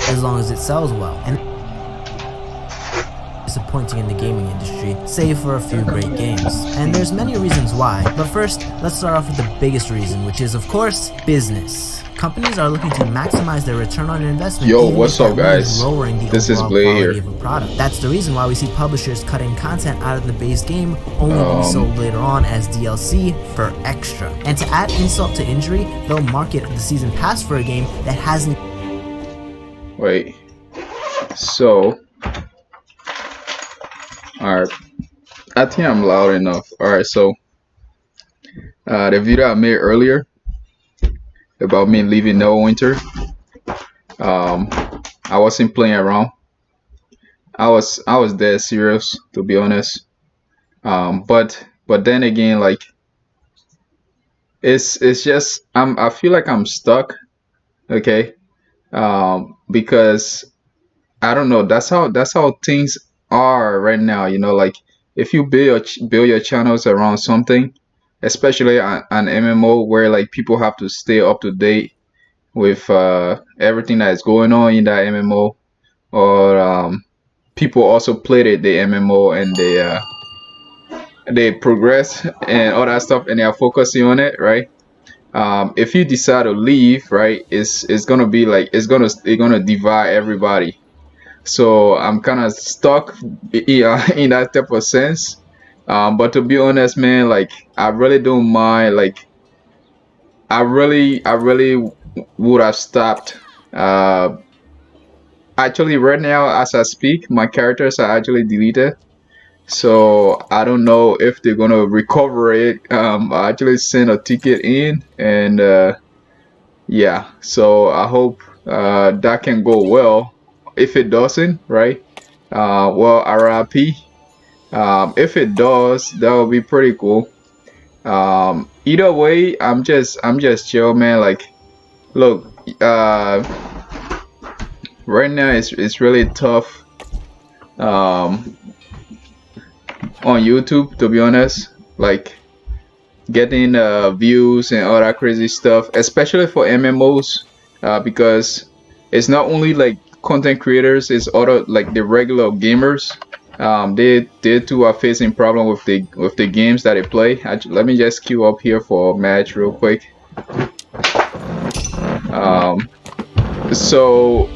as long as it sells well. And disappointing in the gaming industry, save for a few great games. And there's many reasons why, but first, let's start off with the biggest reason, which is, of course, business. Companies are looking to maximize their return on investment. Yo, what's up, guys? This is Blade here. Of a product. That's the reason why we see publishers cutting content out of the base game only to be sold later on as DLC for extra. And to add insult to injury, they'll market the season pass for a game that hasn't. Wait. So. Alright, I think I'm loud enough. Alright, so the video I made earlier about me leaving Neverwinter, I wasn't playing around. I was dead serious, to be honest. But then again, like it's just I feel like I'm stuck. Okay, because I don't know. That's how things are right now, you know. Like if you build your channels around something, especially on MMO, where like people have to stay up to date with everything that is going on in that MMO, or people also play the MMO and they progress and all that stuff, and they are focusing on it, right? If you decide to leave, right, it's gonna be like it's gonna divide everybody. So I'm kind of stuck in that type of sense. But to be honest, man, like I really don't mind. Like I really would have stopped. Actually, right now as I speak, my characters are actually deleted. So I don't know if they're gonna recover it. I actually sent a ticket in, and yeah. So I hope that can go well. If it doesn't, right, well, RIP. If it does, that would be pretty cool. Either way, I'm just chill, man. Like look, right now it's really tough on YouTube, to be honest. Like getting views and all that crazy stuff, especially for MMOs, because it's not only like content creators, is other like the regular gamers. They too are facing problem with the games that they play. Let me just queue up here for a match real quick. So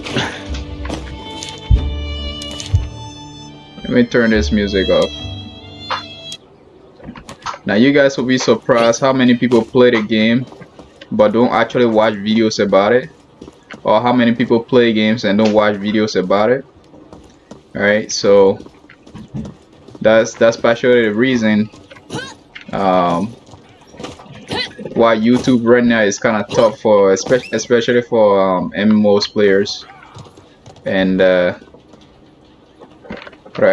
let me turn this music off. Now you guys will be surprised how many people play the game but don't actually watch videos about it, or how many people play games and don't watch videos about it. Alright, so that's partially the reason why YouTube right now is kind of tough for especially for MMOs players. And right,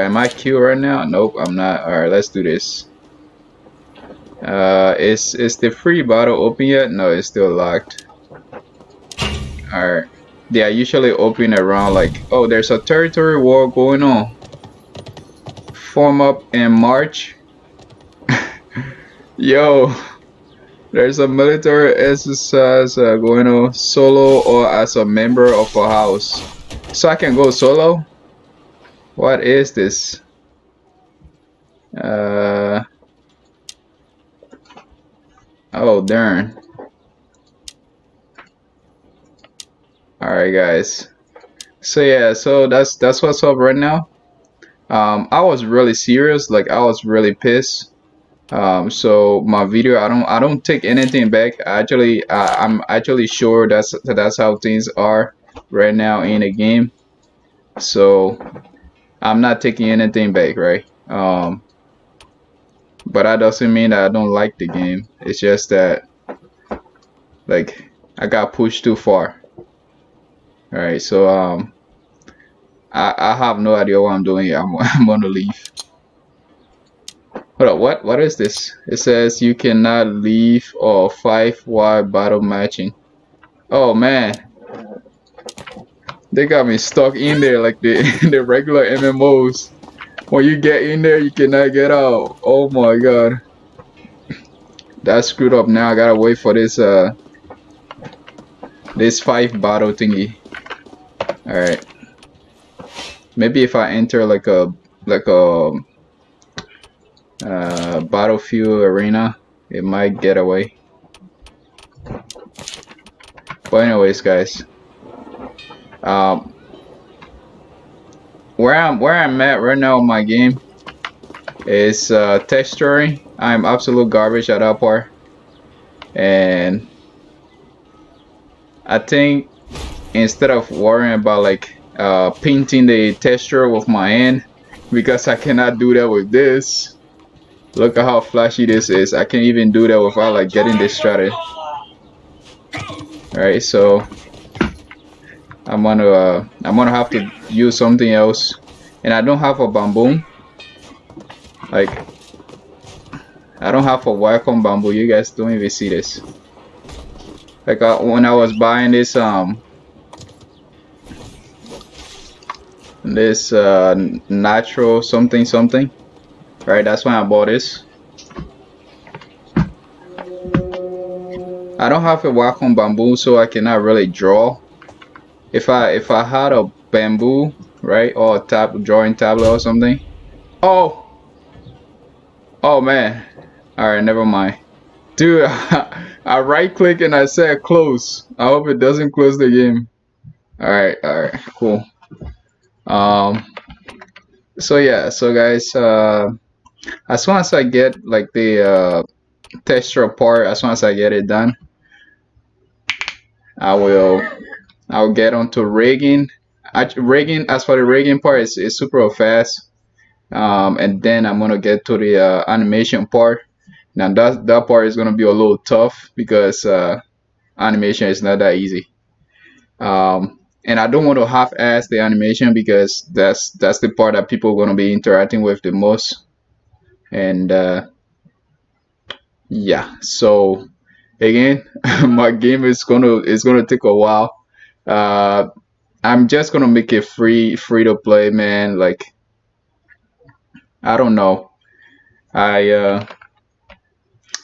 am I queued right now? Nope, I'm not. Alright, let's do this. Is the free battle open yet? No, it's still locked. Alright, they are usually open around like, oh, there's a territory war going on. Form up and march. Yo, there's a military exercise going on, solo or as a member of a house. So I can go solo? What is this? Oh darn. Alright guys, so yeah, so that's what's up right now. I was really serious, like I was really pissed. So my video, I don't take anything back. I'm actually sure that's how things are right now in the game. So I'm not taking anything back, right? But that doesn't mean that I don't like the game. It's just that like I got pushed too far. Alright, so I have no idea what I'm doing here. I'm gonna leave. Hold up, what is this? It says you cannot leave or fight while battle matching. Oh man, they got me stuck in there like the regular MMOs. When you get in there, you cannot get out. Oh my god, that's screwed up. Now I gotta wait for this 5 battle thingy. All right. Maybe if I enter like a battlefield arena, it might get away. But anyways, guys, um, where I'm at right now in my game is texturing. I'm absolute garbage at that part, and I think instead of worrying about like painting the texture with my hand, because I cannot do that with this. Look at how flashy this is. I can't even do that without like getting distracted. Alright, so I'm gonna have to use something else, and I don't have a bamboo. Like I don't have a Wacom bamboo. You guys don't even see this. Like when I was buying this natural something, right? That's when I bought this. I don't have a Wacom bamboo, so I cannot really draw. If I had a bamboo, right, or a drawing tablet or something. Oh man. All right, never mind, dude. I right click and I said close. I hope it doesn't close the game. All right, cool. So yeah, so guys, as soon as I get like the texture part, as soon as I get it done, I'll get onto rigging. Rigging, as for the rigging part, is super fast. And then I'm gonna get to the animation part. Now that part is gonna be a little tough because animation is not that easy. And I don't want to half-ass the animation because that's the part that people are gonna be interacting with the most. And yeah, so again, my game is gonna take a while. I'm just gonna make it free to play, man. Like I don't know.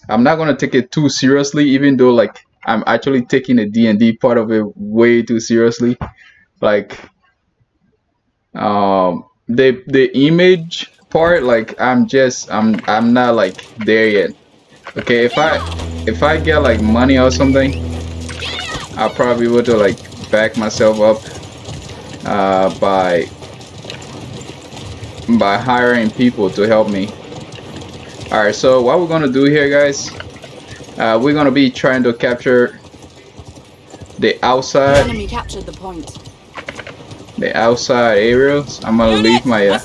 I'm not gonna take it too seriously, even though like I'm actually taking the D&D part of it way too seriously. Like the image part, like I'm not like there yet. Okay, if I get like money or something, I'll probably be able to like back myself up by hiring people to help me. Alright, so what we're gonna do here, guys, we're gonna be trying to capture the outside. The enemy captured the point. The outside areas. I'm gonna leave my I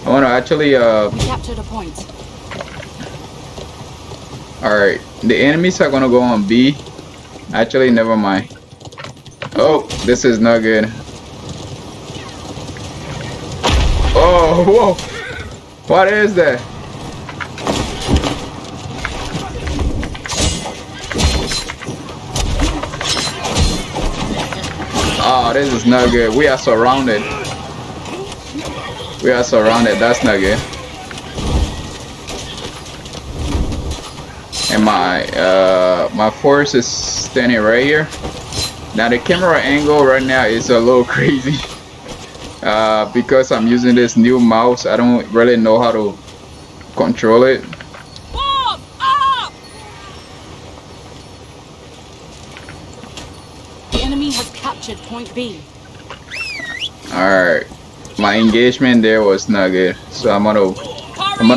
wanna actually We captured a point. Alright, the enemies are gonna go on B. Actually, never mind. Oh, this is not good. Oh, whoa! What is that? Oh, this is not good. We are surrounded. We are surrounded. That's not good. And my force is standing right here. Now the camera angle right now is a little crazy. Because I'm using this new mouse, I don't really know how to control it. The enemy has captured point B. Alright, my engagement there was not good, so I'm gonna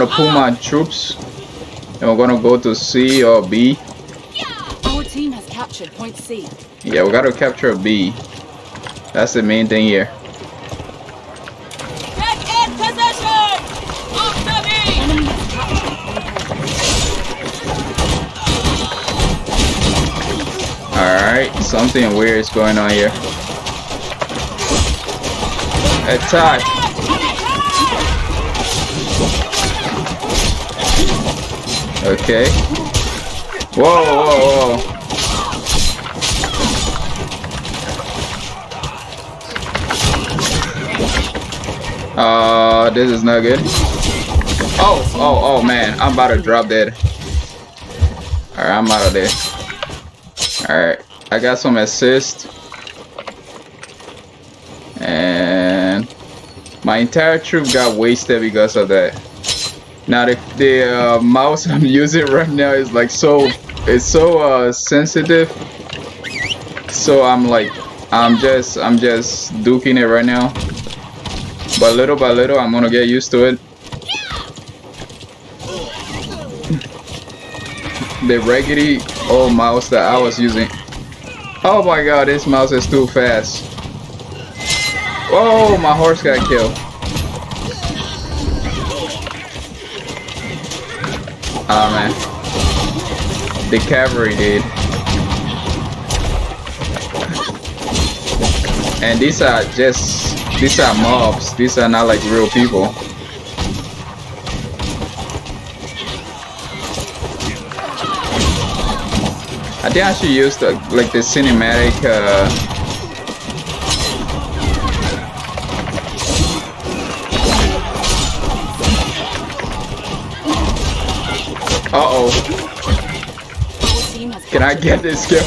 pull my troops, and we're gonna go to C or B. Our team has captured point C. Yeah, we gotta capture B. That's the main thing here. Get in position! After me! Enemy has captured point A. Alright, something weird is going on here. Attack! Okay. Whoa, whoa, whoa. This is not good. Oh man, I'm about to drop dead. Alright, I'm out of there. Alright, I got some assist. My entire troop got wasted because of that. Now the mouse I'm using right now is like it's so sensitive. So I'm just duking it right now. But little by little I'm gonna get used to it. The raggedy old mouse that I was using. Oh my god, this mouse is too fast. Oh, my horse got killed. Oh man. The cavalry did. And these are mobs. These are not like real people. I think I should use the cinematic uh-oh. Can I get this kill?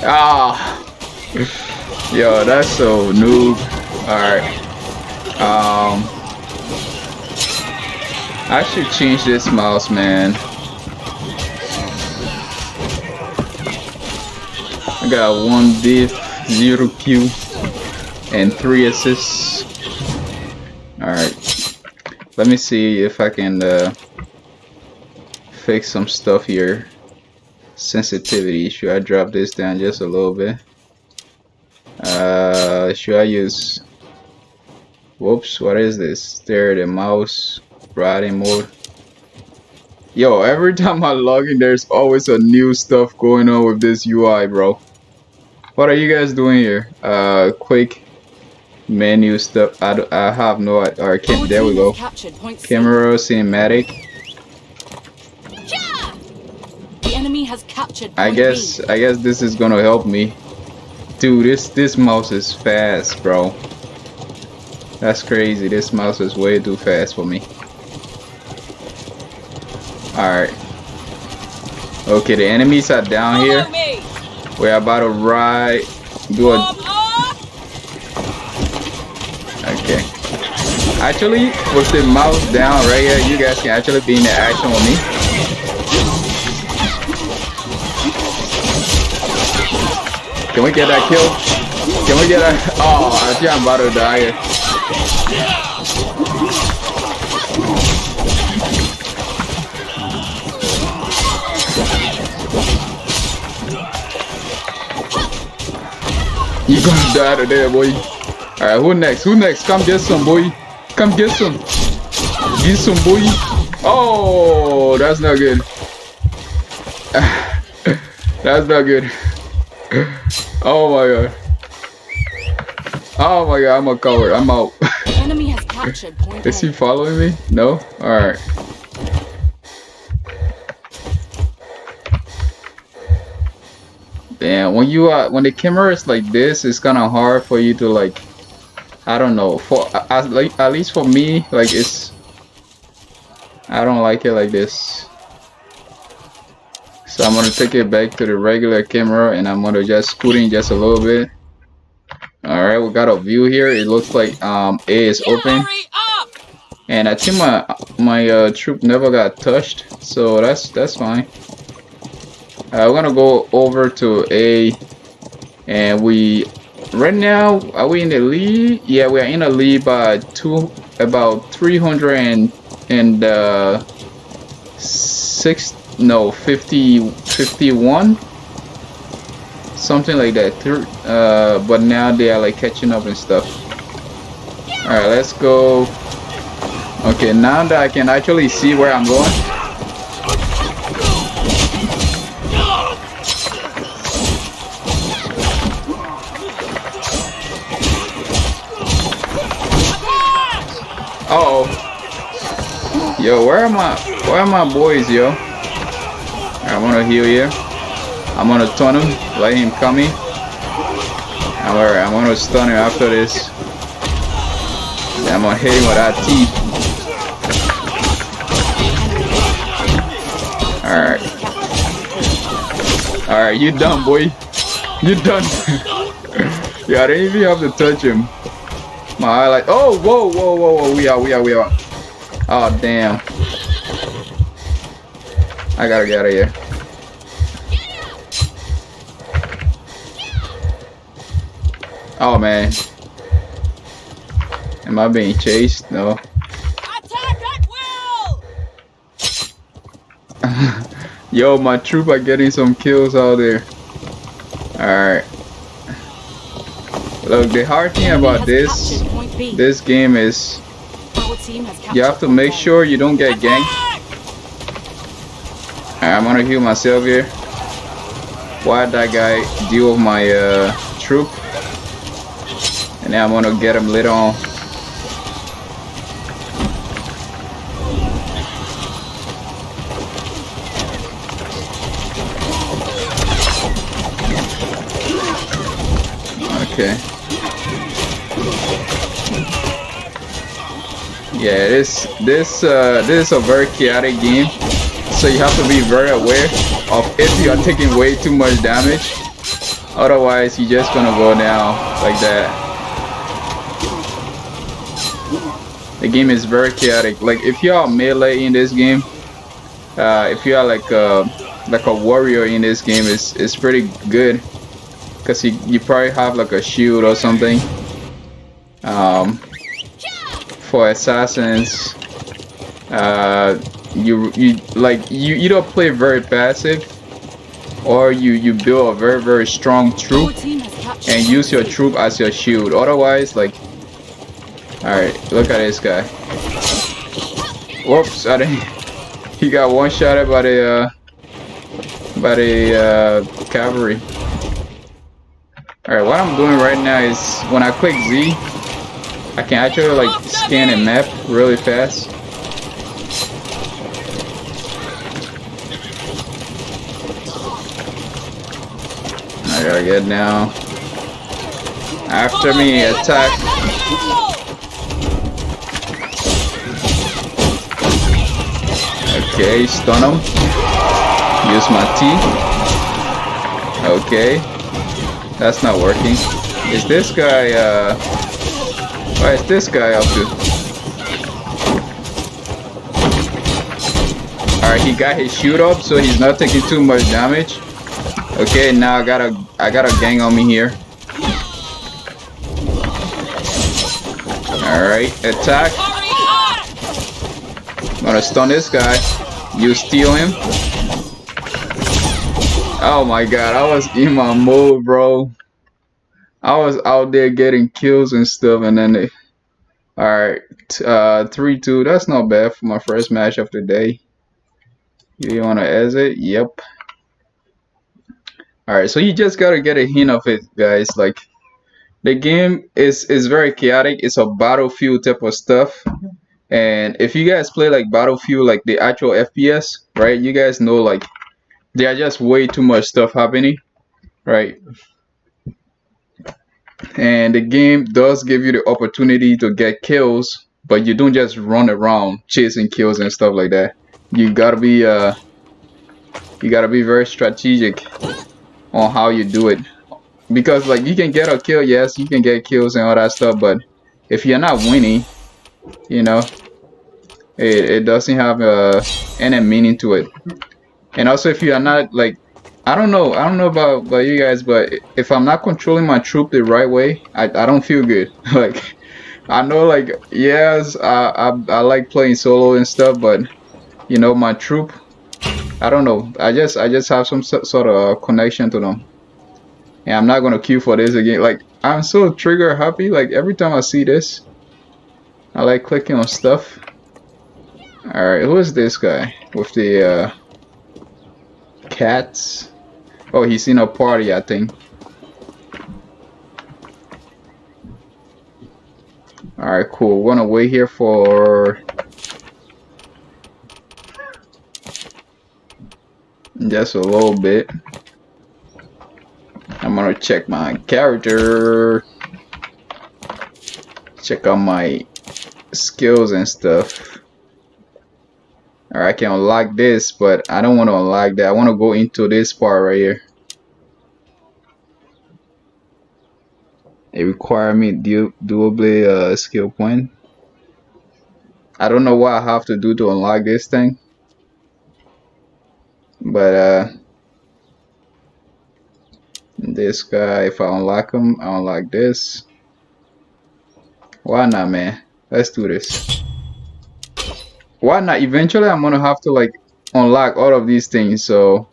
Ah. Yo, that's so noob. Alright. I should change this mouse, man. I got 1 diff, 0 Q, and 3 assists. Alright. Let me see if I can fix some stuff here. Sensitivity. Should I drop this down just a little bit? Should I use... Whoops, what is this? There, the mouse riding mode. Yo, every time I log in, there's always a new stuff going on with this UI, bro. What are you guys doing here? Quick menu stuff. I have no idea. Or can't. There we go. Camera cinematic. The enemy has captured. I guess this is gonna help me. Dude, this mouse is fast, bro. That's crazy. This mouse is way too fast for me. Alright. Okay, the enemies are down here. We're about to do a... Okay. Actually, with the mouse down right here, you guys can actually be in the action with me. Can we get that kill? Can we get that? Oh, I think I'm about to die here. You gonna die today, boy. Alright, who next? Who next? Come get some, boy. Come get some. Get some, boy. Oh, that's not good. That's not good. Oh my god. Oh my god, I'm a coward. I'm out. The enemy has captured point. Is he following me? No? Alright. Damn, when the camera is like this, it's kind of hard for you to like, I don't know, at least for me, like I don't like it like this. So I'm gonna take it back to the regular camera and I'm gonna just scoot in just a little bit. Alright, we got a view here. It looks like A is open. And I think my troop never got touched, so that's fine. We're gonna go over to A, and right now, are we in the lead? Yeah, we are in the lead by about 351, something like that. But now they are like catching up and stuff. All right, let's go. Okay, now that I can actually see where I'm going. Uh-oh. Yo, where are my boys, yo? I'm gonna heal you. I'm gonna stun him, let him come in. I'm gonna stun him after this. I'm gonna hit him with that teeth. Alright. Alright, you done, boy. You done. Yeah, I didn't even have to touch him. My eye like, oh, whoa. We are. Oh, damn. I gotta get out of here. Oh, man. Am I being chased? No. Attack at will! Yo, my troop are getting some kills out there. Alright. Look, the hard thing about this game is you have to make sure you don't get ganked. Alright, I'm gonna heal myself here. While that guy deal with my troop. And then I'm gonna get him later on. Okay. Yeah, this is a very chaotic game, so you have to be very aware of if you are taking way too much damage. Otherwise, you're just gonna go down like that. The game is very chaotic. Like if you are melee in this game, if you are like a warrior in this game, it's pretty good. Because you probably have like a shield or something. For assassins, you either play very passive or you build a very strong troop and use your troop as your shield. Otherwise, like, all right, look at this guy. Whoops! I didn't. He got one shot by the cavalry. Alright, what I'm doing right now is when I click Z, I can actually like scan a map really fast. I gotta get down. After me, attack. Okay, stun him. Use my T. Okay. That's not working. Is this guy, what is this guy up to? Alright, he got his shield up, so he's not taking too much damage. Okay, now I got a gang on me here. Alright, attack. I'm gonna stun this guy. You steal him. Oh my god, I was in my mode, bro. I was out there getting kills and stuff, and then they... Alright, 3-2. That's not bad for my first match of the day. You wanna exit? Yep. Alright, so you just gotta get a hint of it, guys. Like, the game is very chaotic. It's a Battlefield type of stuff. And if you guys play like Battlefield, like the actual FPS, right? You guys know like there are just way too much stuff happening, right? And the game does give you the opportunity to get kills, but you don't just run around chasing kills and stuff like that. You gotta be very strategic on how you do it, because like you can get a kill, yes, you can get kills and all that stuff, but if you're not winning, you know, it doesn't have any meaning to it. And also, if you are not like, I don't know about you guys, but if I'm not controlling my troop the right way, I don't feel good. Like, I know, like, yes, I like playing solo and stuff, but you know, my troop, I don't know, I just have some sort of connection to them, and I'm not gonna queue for this again. Like, I'm so trigger happy. Like every time I see this, I like clicking on stuff. All right, who is this guy with the cats? Oh, he's in a party, I think. Alright, cool. We're gonna wait here for just a little bit. I'm gonna check my character, check out my skills and stuff. Alright, I can unlock this, but I don't want to unlock that. I want to go into this part right here. It requires me doable skill point. I don't know what I have to do to unlock this thing, but this guy, if I unlock him, I unlock this. Why not, man? Let's do this. Why not? Eventually, I'm gonna have to like unlock all of these things, so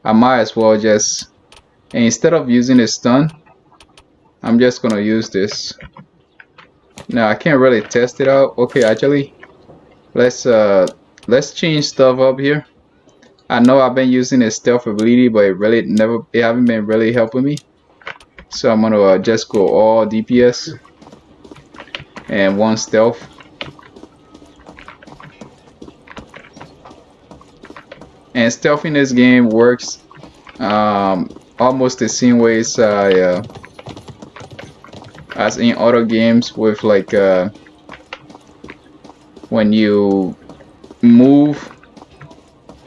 I might as well just, and instead of using a stun, I'm just gonna use this. Now I can't really test it out. Okay, actually, let's change stuff up here. I know I've been using a stealth ability, but it haven't been really helping me. So I'm gonna just go all DPS and 1 stealth. And stealth in this game works almost the same way as in other games, with like when you move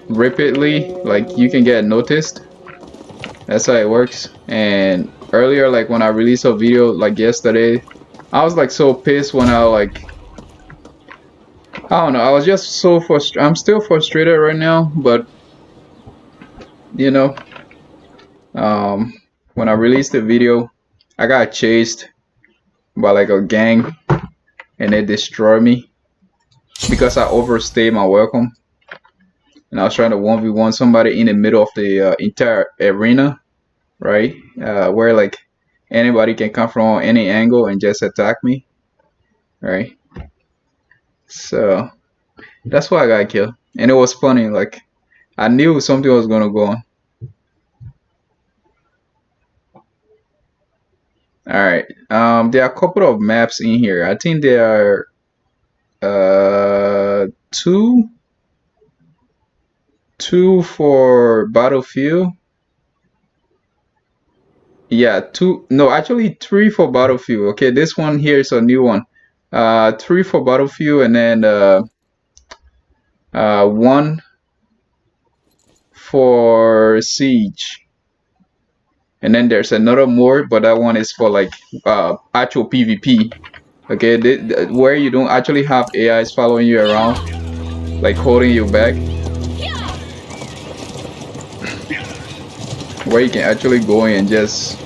rapidly, like you can get noticed. That's how it works. And earlier, like when I released a video like yesterday, I was like so pissed when I don't know, I was just so frustrated. I'm still frustrated right now, but you know, when I released the video, I got chased by like a gang and they destroyed me because I overstayed my welcome. And I was trying to 1v1 somebody in the middle of the entire arena, right? Where like anybody can come from any angle and just attack me, right? So that's why I got killed. And it was funny, like I knew something was gonna go on. Alright, there are a couple of maps in here. I think there are two for Battlefield. Yeah, actually 3 for Battlefield. Okay, this one here is a new one. 3 for Battlefield, and then 1 for Siege. And then there's another more, but that one is for like actual PvP. Okay, where you don't actually have AIs following you around, like holding you back. Where you can actually go in and just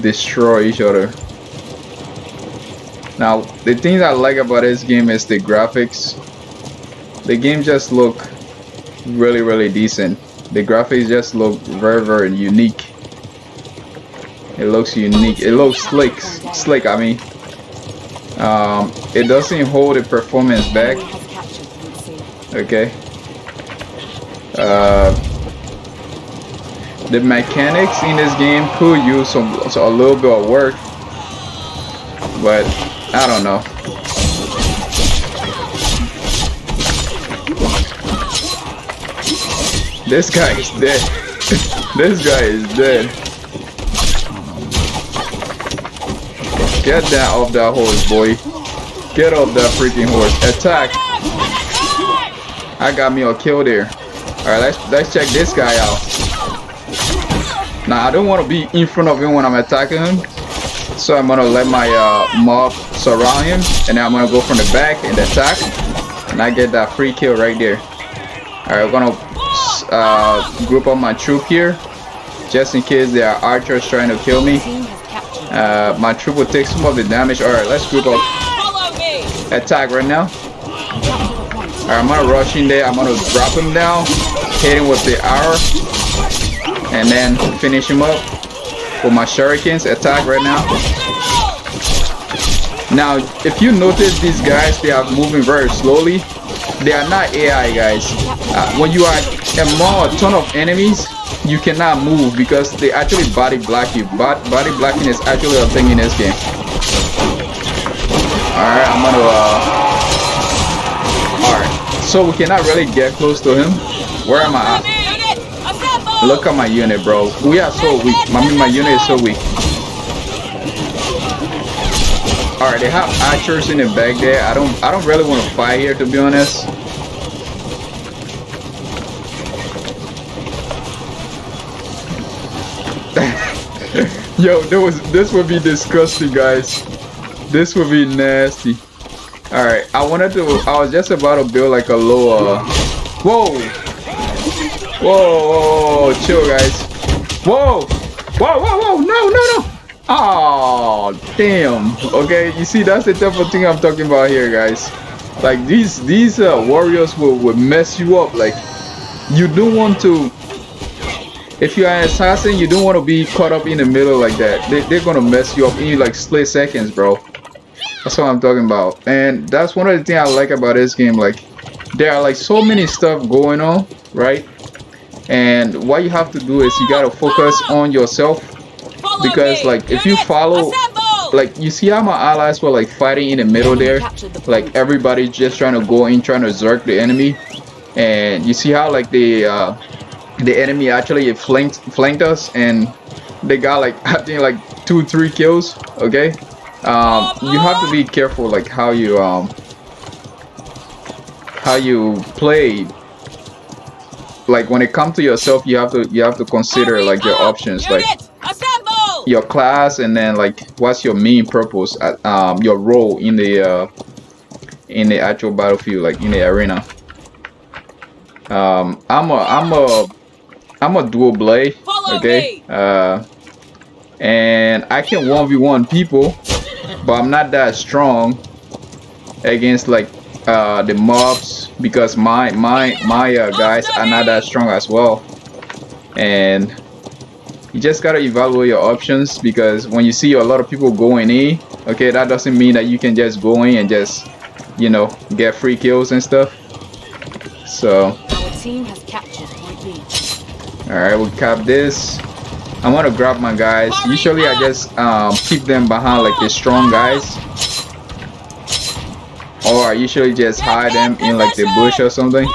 destroy each other. Now, the things I like about this game is the graphics. The game just look really decent. The graphics just look very unique. It looks unique. It looks slick. I mean, it doesn't hold the performance back. Okay. The mechanics in this game could use a little bit of work, but I don't know. This guy is dead. This guy is dead. Get that off that horse, boy. Get off that freaking horse. Attack. I got me a kill there. Alright, let's check this guy out. Now I don't want to be in front of him when I'm attacking him, so I'm gonna let my mob surround him, and then I'm gonna go from the back and attack, and I get that free kill right there. Alright, we're gonna group up my troop here, just in case there are archers trying to kill me. My troop will take some of the damage. Alright, let's group up. Attack right now. Alright, I'm gonna rush in there. I'm gonna drop him down, hit him with the arrow, and then finish him up with my shurikens. Attack right now. Now, if you notice, these guys, they are moving very slowly. They are not AI guys. When you are among a ton of enemies, you cannot move because they actually body block you. Body blocking is actually a thing in this game. Alright, I'm gonna alright. So we cannot really get close to him. Where am I at? Look at my unit, bro. We are so weak. My unit is so weak. Alright, they have archers in the back there. I don't really want to fight here, to be honest. Yo, this would be disgusting, guys. This would be nasty. All right, I was just about to build like a low. Whoa, whoa, chill, guys. Whoa, whoa, no. Oh, damn. Okay, you see, that's the type of thing I'm talking about here, guys. Like these warriors will mess you up. Like you don't want to. If you're an assassin, you don't want to be caught up in the middle like that. They're gonna mess you up in like split seconds, bro. That's what I'm talking about. And that's one of the things I like about this game. Like there are like so many stuff going on, right? And what you have to do is you gotta focus on yourself, because like if you follow, like you see how my allies were like fighting in the middle there, like everybody just trying to go in, trying to zerk the enemy, and you see how like the enemy actually flanked us, and they got like I think like 2-3 kills. Okay, you have to be careful like how you play. Like when it comes to yourself, you have to consider like your options, like your class, and then like what's your main purpose at your role in the actual battlefield, like in the arena. I'm a dual blade, okay, and I can 1v1 people, but I'm not that strong against like the mobs, because my guys are not that strong as well. And you just gotta evaluate your options, because when you see a lot of people going in, okay, that doesn't mean that you can just go in and just, you know, get free kills and stuff. So Our team has captured point B. alright, we'll cap this. I want to grab my guys. Usually I just keep them behind like the strong guys, or I usually just hide them in like the bush or something,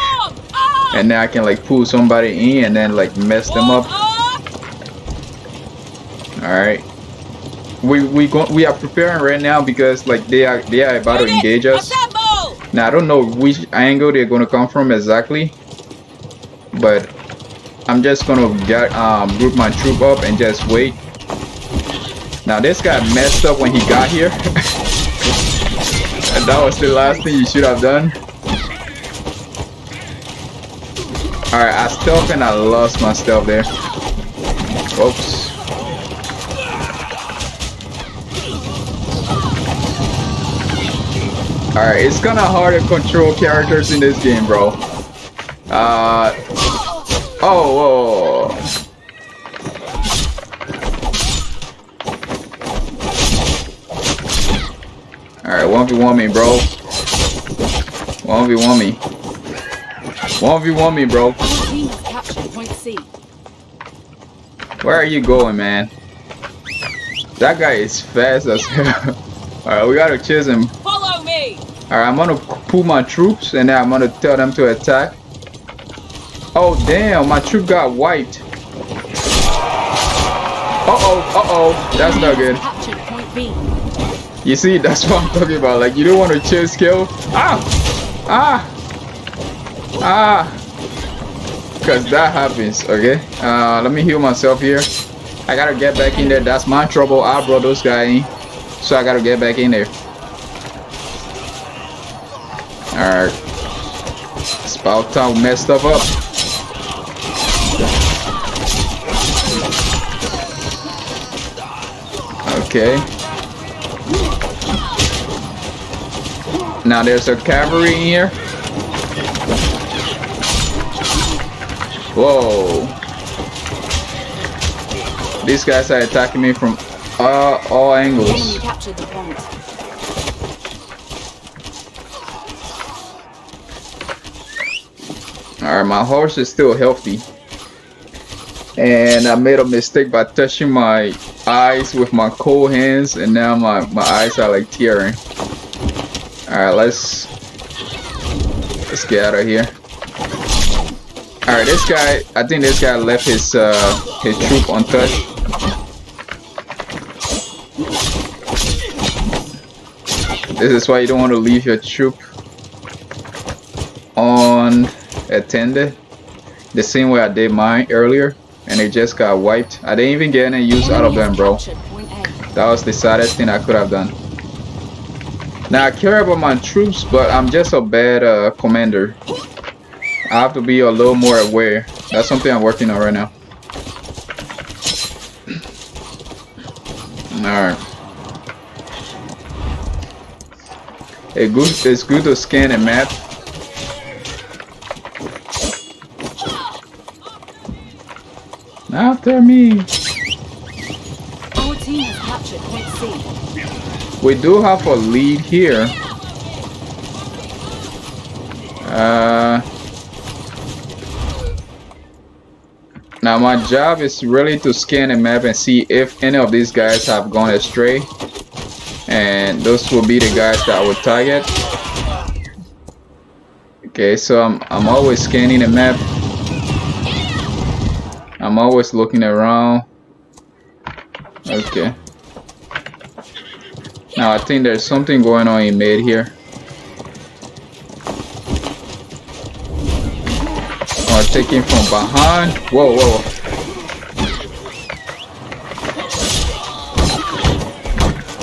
and then I can like pull somebody in and then like mess them up. All right, we are preparing right now, because like they are about to engage us. Now I don't know which angle they're gonna come from exactly, but I'm just gonna get group my troop up and just wait. Now this guy messed up when he got here. And that was the last thing you should have done. Alright, I stealth and I lost my stealth there. Oops. Alright, it's kinda hard to control characters in this game, bro. Oh, whoa. Alright, 1v1 me, bro. 1v1 me. 1v1 me, bro. Team has captured point C. Where are you going, man? That guy is fast as hell. Alright, we gotta chase him. Follow me. Alright, I'm gonna pull my troops, and then I'm gonna tell them to attack. Oh damn, my troop got wiped. Uh-oh, that's not good. Captured point B. You see, that's what I'm talking about. Like, you don't want to chase kill. Because that happens, okay? Let me heal myself here. I gotta get back in there. That's my trouble. I brought those guys in, so I gotta get back in there. Alright. It's about time we mess stuff up. Okay. Now there's a cavalry in here. Whoa. These guys are attacking me from all angles. Enemy captured the point. Alright, my horse is still healthy. And I made a mistake by touching my eyes with my cold hands, and now my eyes are like tearing. Alright, let's get out of here. Alright, this guy, I think this guy left his troop untouched. This is why you don't want to leave your troop unattended. The same way I did mine earlier. and they just got wiped. I didn't even get any use out of them, bro. That was the saddest thing I could have done. Now I care about my troops, but I'm just a bad commander. I have to be a little more aware. That's something I'm working on right now. Alright. It's good to scan a map. After me. Our team has captured point C. We do have a lead here. Now my job is really to scan the map and see if any of these guys have gone astray. And those will be the guys that I would target. Okay, so I'm always scanning the map. I'm always looking around. Okay. Now I think there's something going on in mid here. Or taking from behind. Whoa, whoa.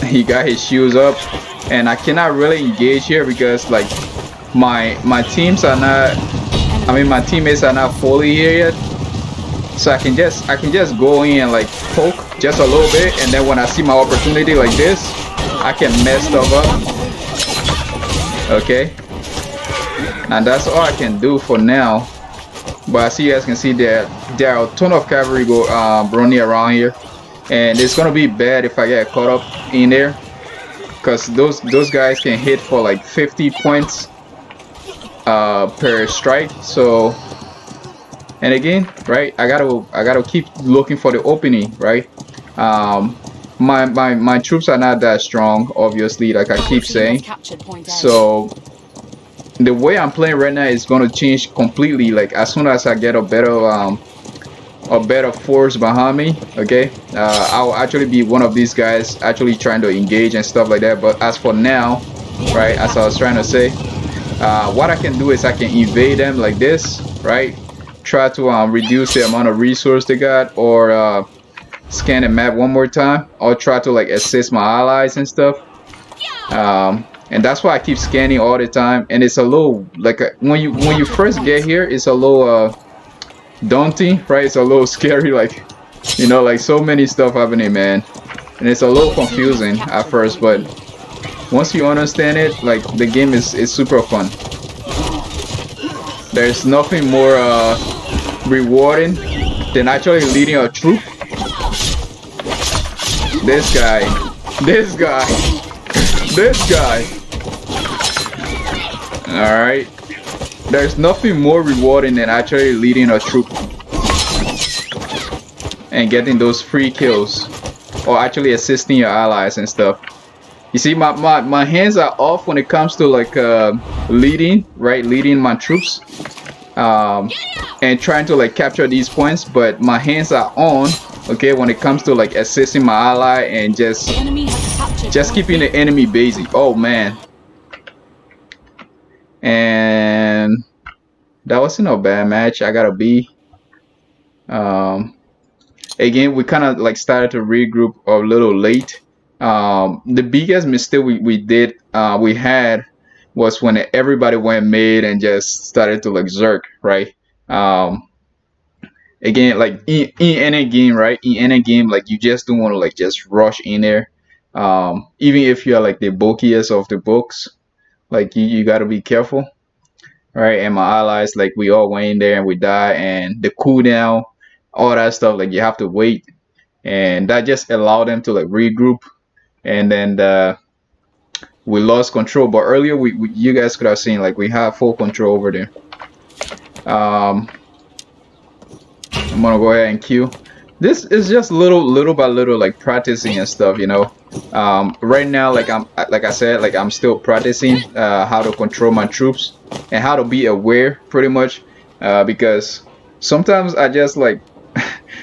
He got his shoes up, and I cannot really engage here because like my teams are not. I mean, my teammates are not fully here yet. So I can just go in and like poke just a little bit, and then when I see my opportunity like this, I can mess stuff up. Okay, and that's all I can do for now. But as you guys can see, there are a ton of cavalry running around here, and it's gonna be bad if I get caught up in there, because those guys can hit for like 50 points per strike. So. And again, right, I gotta keep looking for the opening, right? My troops are not that strong, obviously, like I keep saying. So the way I'm playing right now is gonna change completely. Like as soon as I get a better force behind me, okay, I'll actually be one of these guys actually trying to engage and stuff like that. But as for now, right, as I was trying to say, what I can do is I can evade them like this, right? Try to reduce the amount of resource they got, or scan the map one more time, or try to like assist my allies and stuff. And that's why I keep scanning all the time. And it's a little like when you first get here, it's a little daunting, right? It's a little scary, like, you know, like so many stuff happening, man, and it's a little confusing at first, but once you understand it, like the game is super fun. There's nothing more rewarding than actually leading a troop. This guy. Alright. There's nothing more rewarding than actually leading a troop and getting those free kills, or actually assisting your allies and stuff. You see, my hands are off when it comes to like leading my troops and trying to like capture these points, but my hands are on, okay, when it comes to like assisting my ally and just keeping the enemy busy. Oh man. And that wasn't a bad match. I got a B. Again, we kind of like started to regroup a little late. The biggest mistake we had was when everybody went mid and just started to like zerk, right? Again, like in any game, right? In any game, like you just don't want to like just rush in there. Even if you're like the bulkiest of the books, like you got to be careful, right? And my allies, like we all went in there and we died, and the cooldown, all that stuff, like you have to wait, and that just allowed them to like regroup. And then we lost control, but earlier you guys could have seen like we have full control over there. I'm gonna go ahead and queue. This is just little by little like practicing and stuff, you know. Right now, like I said, like I'm still practicing how to control my troops and how to be aware, pretty much, because sometimes I just like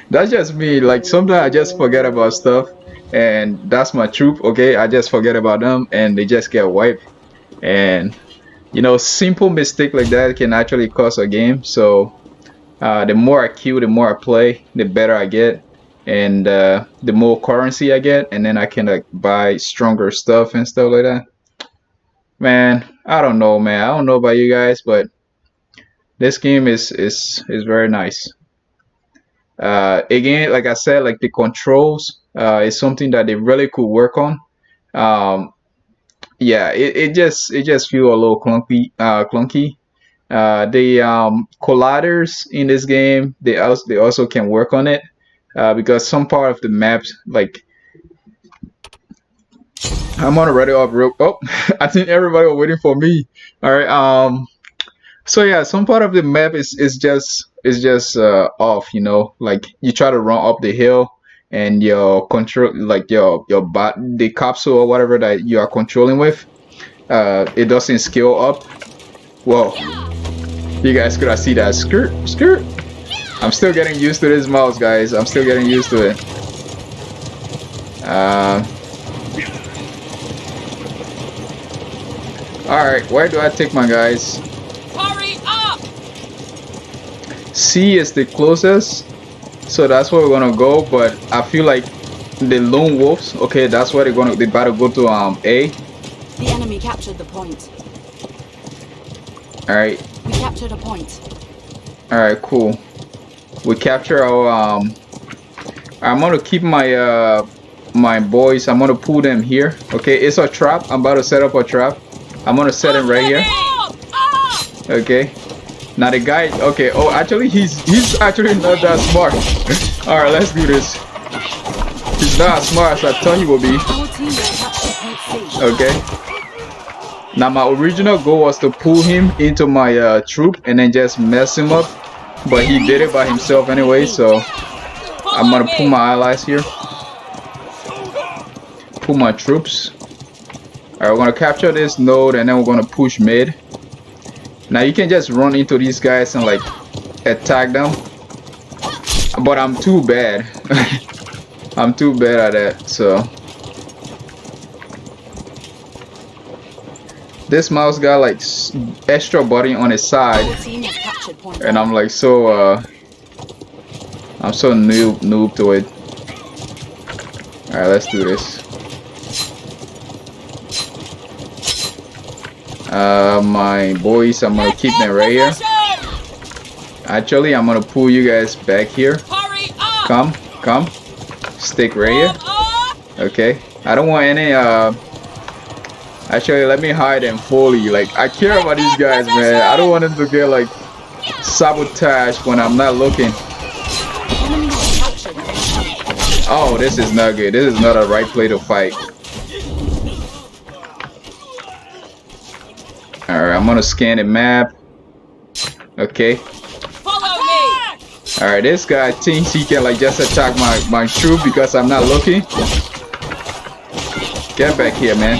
that's just me. Like sometimes I just forget about stuff. And that's my troop, okay? I just forget about them and they just get wiped. And you know, simple mistake like that can actually cost a game. So The more I kill, the more I play, the better I get, and the more currency I get, and then I can like buy stronger stuff and stuff like that. Man, I don't know, man. I don't know about you guys, but this game is very nice. Again, like I said, like the controls is something that they really could work on. Yeah, it just feel a little clunky. The colliders in this game, they also can work on it because some part of the maps, like I'm on already up real. Oh, I think everybody was waiting for me. All right. So yeah, some part of the map is just off. You know, like you try to run up the hill and your control, like your bot, the capsule or whatever that you are controlling with, it doesn't scale up. Whoa. You guys could have seen that skirt. I'm still getting used to this mouse, guys. I'm still getting used to it. Alright, where do I take my guys? Hurry up! C is the closest, so that's where we're gonna go. But I feel like the lone wolves. Okay, that's where they better go to A. The enemy captured the point. Alright. We captured a point. Alright, cool. We capture our I'm gonna keep my my boys. I'm gonna pull them here. Okay, it's a trap. I'm about to set up a trap. I'm gonna set him right here. Okay. Now the guy. Okay. Oh, actually, he's actually not that smart. All right, let's do this. He's not as smart as I thought he would be. Okay. Now my original goal was to pull him into my troop and then just mess him up, but he did it by himself anyway. So I'm gonna pull my allies here. Pull my troops. Alright, we're gonna capture this node and then we're gonna push mid. Now you can just run into these guys and like attack them, but I'm too bad. I'm too bad at that. So this mouse got like extra button on his side, and I'm like so I'm so noob to it. Alright, let's do this. My boys, I'm gonna keep them right here. Actually, I'm gonna pull you guys back here. Come. Stick right here. Okay. I don't want any actually, let me hide them fully. Like, I care about these guys, man. I don't want them to get like sabotaged when I'm not looking. Oh, this is not good. This is not a right play to fight. Alright, I'm gonna scan the map. Okay. Follow me. Alright, this guy thinks he can like just attack my troop because I'm not looking. Get back here, man.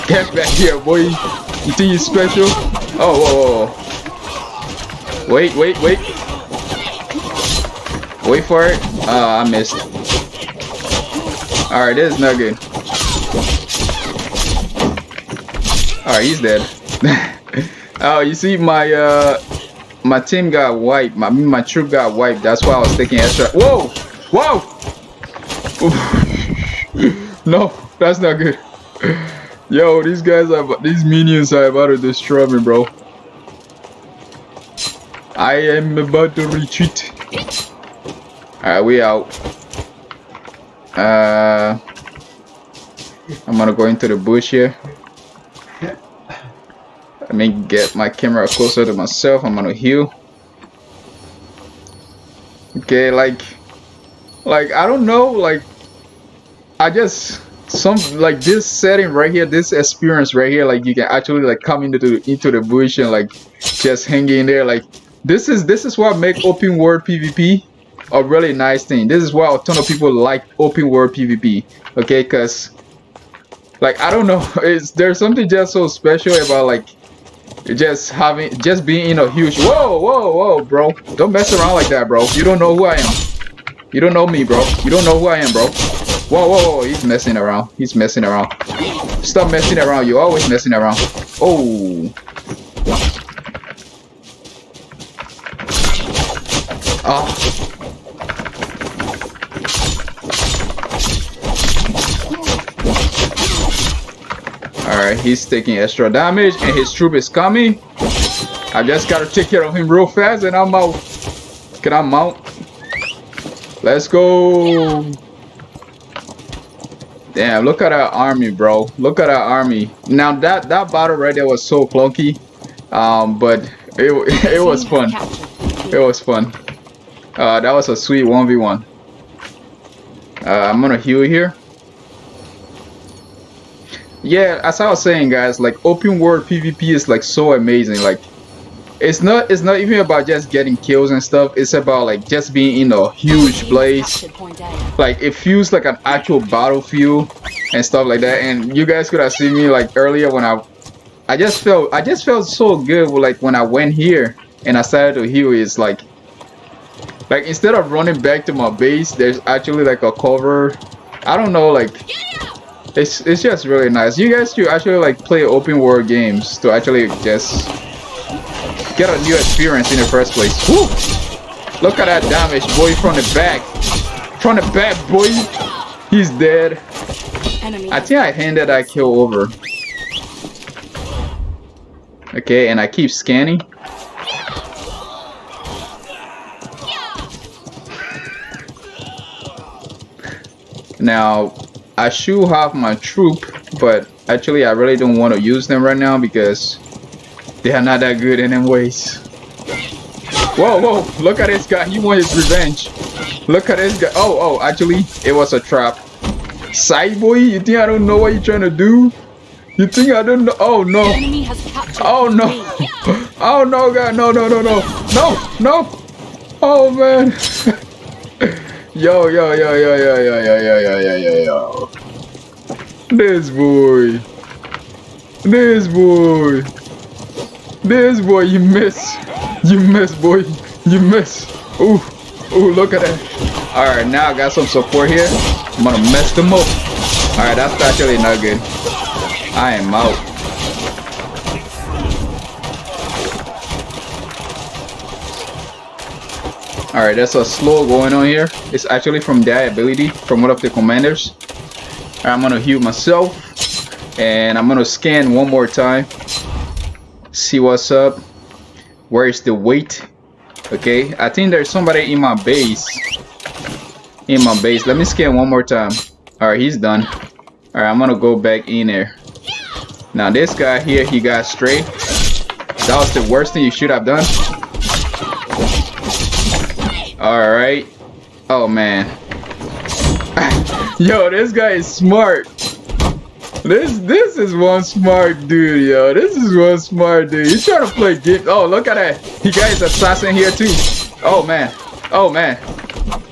Get back here, boy. You think you're special? Oh, whoa. Wait. Wait for it. I missed. Alright, this is not good. Alright, he's dead. Oh, you see, my team got wiped. My troop got wiped. That's why I was taking extra. Whoa! No, that's not good. Yo, these minions are about to destroy me, bro. I am about to retreat. Alright, we out. I'm gonna go into the bush here. Let me get my camera closer to myself. I'm gonna heal. Okay, like I don't know, like I just like this setting right here, this experience right here, like you can actually like come into the bush and like just hang in there. Like this is what make open world PvP a really nice thing. This is why a ton of people like open world PvP. Okay, because like I don't know, there's something just so special about like just being in a huge whoa, bro. Don't mess around like that, bro. You don't know who I am. You don't know me, bro. You don't know who I am, bro. Whoa, whoa, whoa, he's messing around. He's messing around. Stop messing around. You're always messing around. Oh. Ah. Alright, he's taking extra damage and his troop is coming. I just gotta take care of him real fast and I'm out. Can I mount? Let's go. Damn, look at that army, bro. Look at that army. Now that battle right there was so clunky. But it was fun. It was fun. That was a sweet 1v1. I'm gonna heal here. Yeah, as I was saying, guys, like open world PvP is like so amazing. Like it's not even about just getting kills and stuff. It's about like just being in a huge place. Like it feels like an actual battlefield and stuff like that. And you guys could have seen me like earlier when I just felt so good like when I went here and I started to heal. It's like instead of running back to my base, there's actually like a cover. I don't know, like it's just really nice. You guys should actually like play open world games to actually just get a new experience in the first place. Woo! Look at that damage, boy, from the back. From the back, boy. He's dead. I think I handed that kill over. Okay, and I keep scanning. Now, I should have my troop, but actually I really don't want to use them right now because they are not that good in them ways. Whoa, whoa, look at this guy. He wants his revenge. Look at this guy. Oh, actually, it was a trap. Side boy, you think I don't know what you're trying to do? You think I don't know? Oh, no. Oh, no. Oh, no, God. No, no, no, no. No, no. Oh, man. Yo. This boy. This boy, you miss. You miss, boy. You miss. Ooh, look at that. Alright, now I got some support here. I'm gonna mess them up. Alright, that's actually not good. I am out. Alright, there's a slow going on here. It's actually from that ability from one of the commanders. Alright, I'm gonna heal myself. And I'm gonna scan one more time. See what's up. Where is the weight? Okay, I think there's somebody in my base. Let me scan one more time. Alright, he's done. Alright, I'm gonna go back in there. Now this guy here, he got straight. That was the worst thing you should have done. Alright. Oh man. Yo, this guy is smart. This is one smart dude, yo. This is one smart dude. He's trying to play game. Oh, look at that. He got his assassin here too. Oh man. Oh man.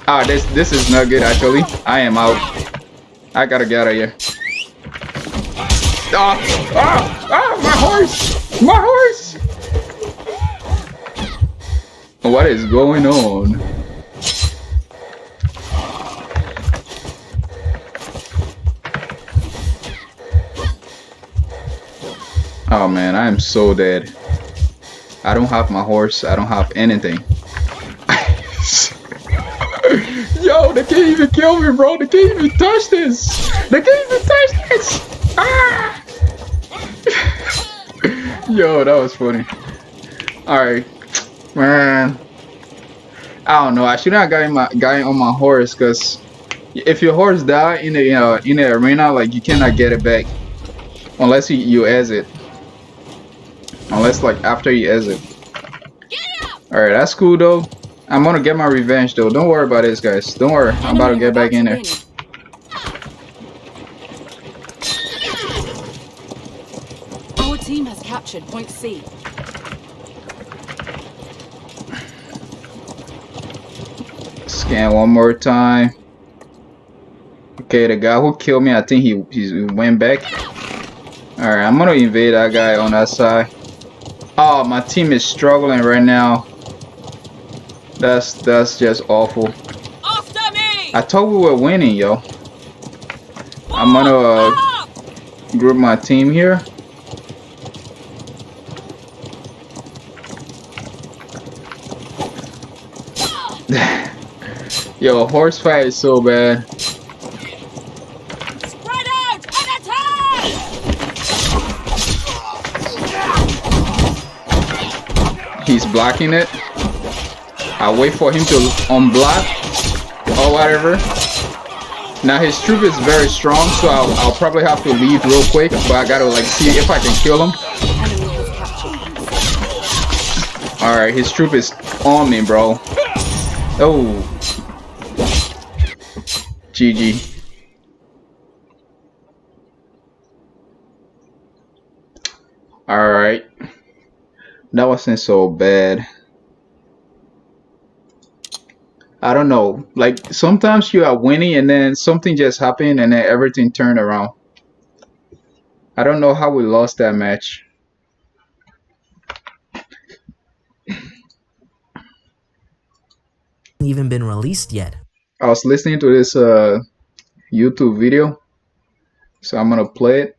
Ah, this is not good actually. I am out. I gotta get out of here. My horse! My horse! What is going on? Oh man, I am so dead. I don't have my horse. I don't have anything. Yo, they can't even kill me, bro. They can't even touch this. They can't even touch this. Ah! Yo, that was funny. Alright, man. I don't know. I should not got guy on my horse, because if your horse die in the arena, like you cannot get it back unless you exit. Unless like after you exit. Alright, that's cool though. I'm gonna get my revenge though. Don't worry about this, guys. Don't worry. I'm about to get back in there. Our team has captured point C. Scan one more time. Okay, the guy who killed me, I think he went back. Alright, I'm gonna invade that guy on that side. Oh, my team is struggling right now. That's just awful. After me! I thought we were winning, yo. I'm gonna group my team here. Yo, horse fight is so bad. Spread out and attack! He's blocking it. I'll wait for him to unblock or whatever. Now his troop is very strong, so I'll probably have to leave real quick, but I gotta like see if I can kill him. Alright, his troop is on me, bro. Oh. GG. Alright. That wasn't so bad. I don't know. Like sometimes you are winning and then something just happened and then everything turned around. I don't know how we lost that match. Even been released yet. I was listening to this YouTube video, so I'm gonna play it.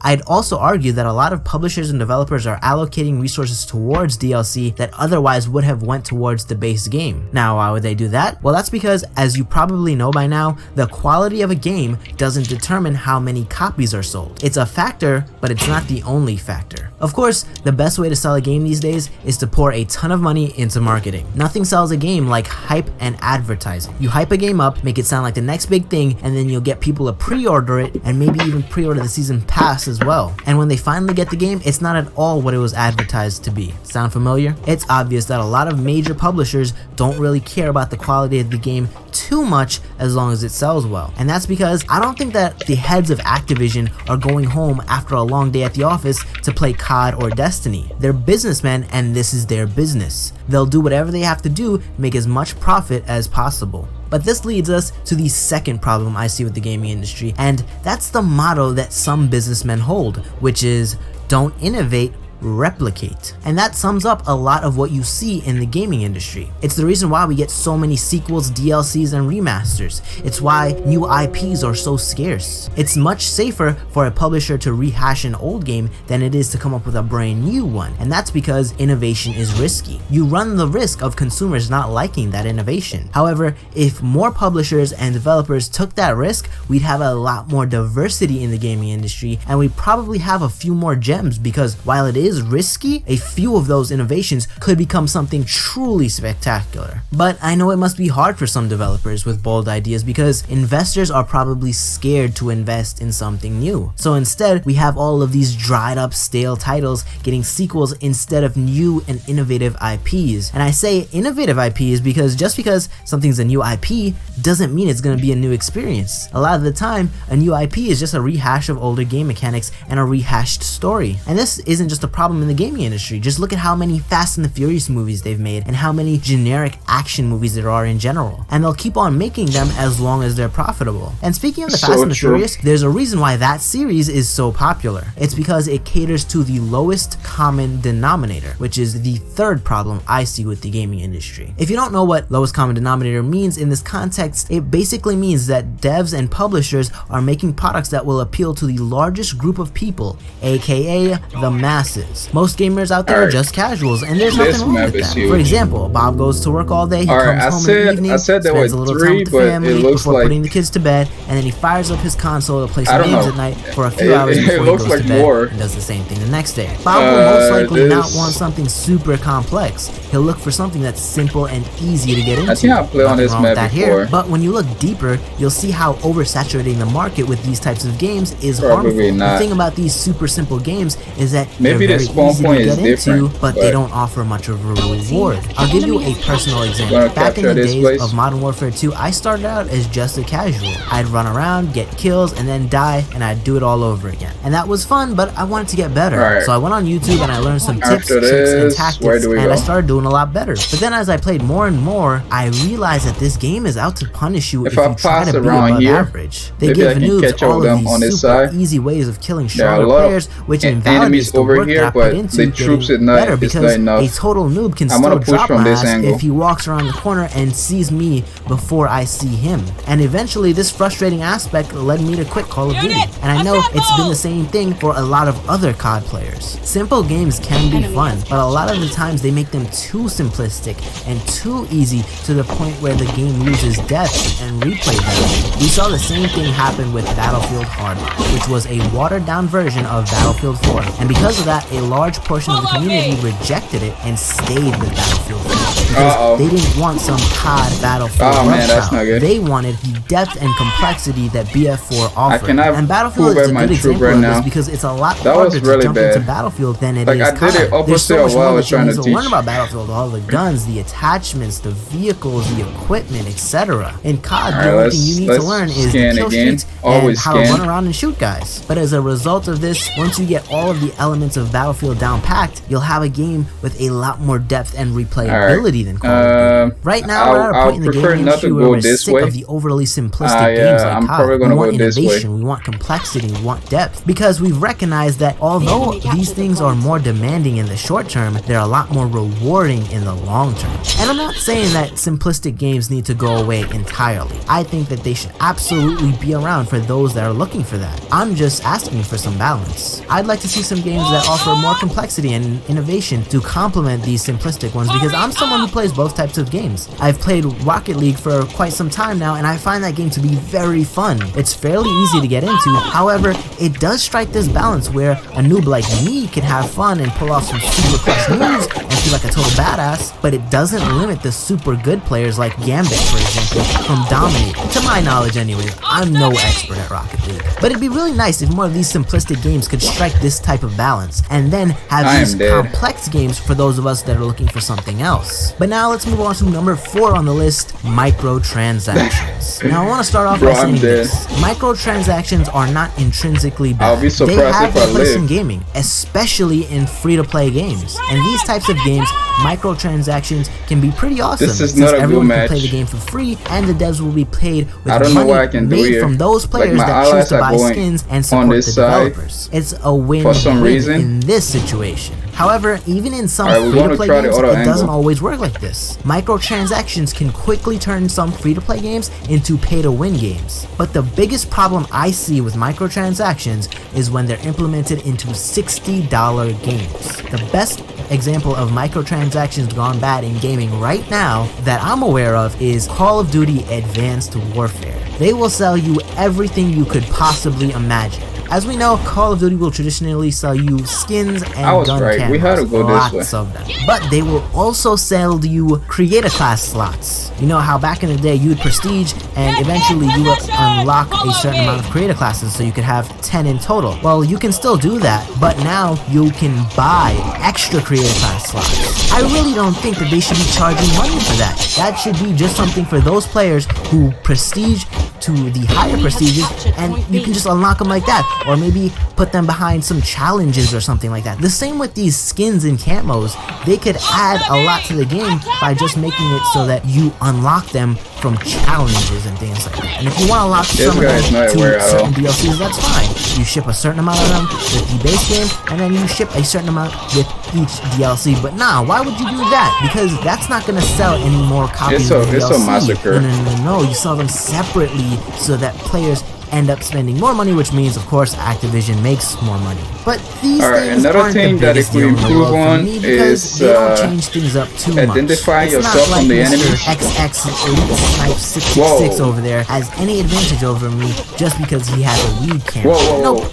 I'd also argue that a lot of publishers and developers are allocating resources towards DLC that otherwise would have went towards the base game. Now, why would they do that? Well, that's because, as you probably know by now, the quality of a game doesn't determine how many copies are sold. It's a factor, but it's not the only factor. Of course, the best way to sell a game these days is to pour a ton of money into marketing. Nothing sells a game like hype and advertising. You hype a game up, make it sound like the next big thing, and then you'll get people to pre-order it and maybe even pre-order the season pass as well. And when they finally get the game, it's not at all what it was advertised to be. Sound familiar? It's obvious that a lot of major publishers don't really care about the quality of the game too much as long as it sells well. And that's because I don't think that the heads of Activision are going home after a long day at the office to play COD or Destiny. They're businessmen and this is their business. They'll do whatever they have to do to make as much profit as possible. But this leads us to the second problem I see with the gaming industry, and that's the motto that some businessmen hold, which is don't innovate, replicate. And that sums up a lot of what you see in the gaming industry. It's the reason why we get so many sequels, DLCs, and remasters. It's why new IPs are so scarce. It's much safer for a publisher to rehash an old game than it is to come up with a brand new one, and that's because innovation is risky. You run the risk of consumers not liking that innovation. However, if more publishers and developers took that risk, we'd have a lot more diversity in the gaming industry, and we'd probably have a few more gems, because while it is risky, a few of those innovations could become something truly spectacular. But I know it must be hard for some developers with bold ideas because investors are probably scared to invest in something new. So instead, we have all of these dried up, stale titles getting sequels instead of new and innovative IPs. And I say innovative IPs because just because something's a new IP doesn't mean it's going to be a new experience. A lot of the time, a new IP is just a rehash of older game mechanics and a rehashed story. And this isn't just a problem in the gaming industry. Just look at how many Fast and the Furious movies they've made and how many generic action movies there are in general. And they'll keep on making them as long as they're profitable. And speaking of the Fast and the Furious, there's a reason why that series is so popular. It's because it caters to the lowest common denominator, which is the third problem I see with the gaming industry. If you don't know what lowest common denominator means in this context, it basically means that devs and publishers are making products that will appeal to the largest group of people, aka the masses. Most gamers out there are just casuals, and there's nothing wrong with that. For example, Bob goes to work all day, he comes home in the evening, spends a little time with the family before putting the kids to bed, and then he fires up his console to play some games at night for a few hours before he goes to bed and does the same thing the next day. Bob will most likely not want something super complex. He'll look for something that's simple and easy to get into. I think I played on this map before. But when you look deeper, you'll see how oversaturating the market with these types of games is harmful. The thing about these super simple games is that maybe they're the very spawn easy point to is get different, into, but they don't offer much of a reward. I'll give you a personal example. Back in the days of Modern Warfare 2, I started out as just a casual. I'd run around, get kills, and then die, and I'd do it all over again. And that was fun, but I wanted to get better. So I went on YouTube and I learned some tips, tricks, and tactics, and I started doing a lot better. But then as I played more and more, I realized that this game is out to punish you if you try to be above average. They give noobs all of these super easy ways of killing stronger players, which invalidates the work that I put but into the troops getting is not, better, it's because not enough. a total noob can I'm still gonna push drop from my this ass angle. if he walks around the corner and sees me before I see him. And eventually this frustrating aspect led me to quit Call of Duty. And I know it's been the same thing for a lot of other COD players. Simple games can be fun, but a lot of the times they make them too simplistic and too easy to the point where the game loses depth and replay value. We saw the same thing happen with Battlefield Hardline, which was a watered down version of Battlefield 4. And because of that, a large portion of the community rejected it and stayed with Battlefield 4. Because they didn't want some COD Battlefield They wanted the depth and complexity that BF4 offered. And Battlefield is a good example of this because it's a lot harder to jump into Battlefield than it is COD. There's so much more that you need to learn about Battlefield. All the guns, the attachments, the vehicles, the equipment, etc. In COD, the only thing you need to learn is the kill streaks and how to run around and shoot guys. But as a result of this, once you get all of the elements of Battlefield down packed, you'll have a game with a lot more depth and replayability than Call of Duty. Right now, we're at a point in the game industry where we're sick of the overly simplistic games like COD. We want innovation, we want complexity, we want depth. Because we've recognized that although these things are more demanding in the short term, they're a lot more rewarding in the long term. And I'm not saying that simplistic games need to go away entirely. I think that they should absolutely be around for those that are looking for that. I'm just asking for some balance. I'd like to see some games that offer more complexity and innovation to complement these simplistic ones, because I'm someone who plays both types of games. I've played Rocket League for quite some time now, and I find that game to be very fun. It's fairly easy to get into. However, it does strike this balance where a noob like me can have fun and pull off some super clutch moves and feel like a total badass, but it doesn't limit the super good players like Gambit, for example, from dominating. To my knowledge anyways, I'm no expert at Rocket League. But it'd be really nice if more of these simplistic games could strike this type of balance, and then have these complex games for those of us that are looking for something else. But now let's move on to number 4 on the list, microtransactions. Now I want to start off by saying this. Microtransactions are not intrinsically bad. They have their place in gaming, especially in free-to-play games. And these types of games, microtransactions can be pretty awesome, since everyone can play the game for free, and the devs will be paid with money made from those players that choose to buy skins and support the developers. It's a win-win in this situation. However, even in some free-to-play games, it doesn't always work like this. Microtransactions can quickly turn some free-to-play games into pay-to-win games. But the biggest problem I see with microtransactions is when they're implemented into $60 games. The best example of microtransactions gone bad in gaming right now that I'm aware of is Call of Duty Advanced Warfare. They will sell you everything you could possibly imagine. As we know, Call of Duty will traditionally sell you skins and gun camos, lots of them. But they will also sell you creator class slots. You know how back in the day you would prestige and eventually you would unlock a certain amount of creator classes, so you could have 10 in total. Well, you can still do that, but now you can buy extra creator class slots. I really don't think that they should be charging money for that. That should be just something for those players who prestige to the higher prestiges, and you can just unlock them like that, or maybe put them behind some challenges or something like that. The same with these skins and camos. They could add a lot to the game by just making it so that you unlock them from challenges and things like that. And if you want to unlock some of them to certain DLCs, that's fine. You ship a certain amount of them with the base game, and then you ship a certain amount with each DLC. But nah, why would you do that? Because that's not going to sell any more copies of the DLC. It's a massacre. No, you sell them separately so that players end up spending more money, which means, of course, Activision makes more money. But these things aren't the biggest deal in the world for me, because they don't change things up too much. Identifying it's yourself not like from the Mr. enemy. XX Elite Snipe 666 over there has any advantage over me just because he has a weed camera. Nope.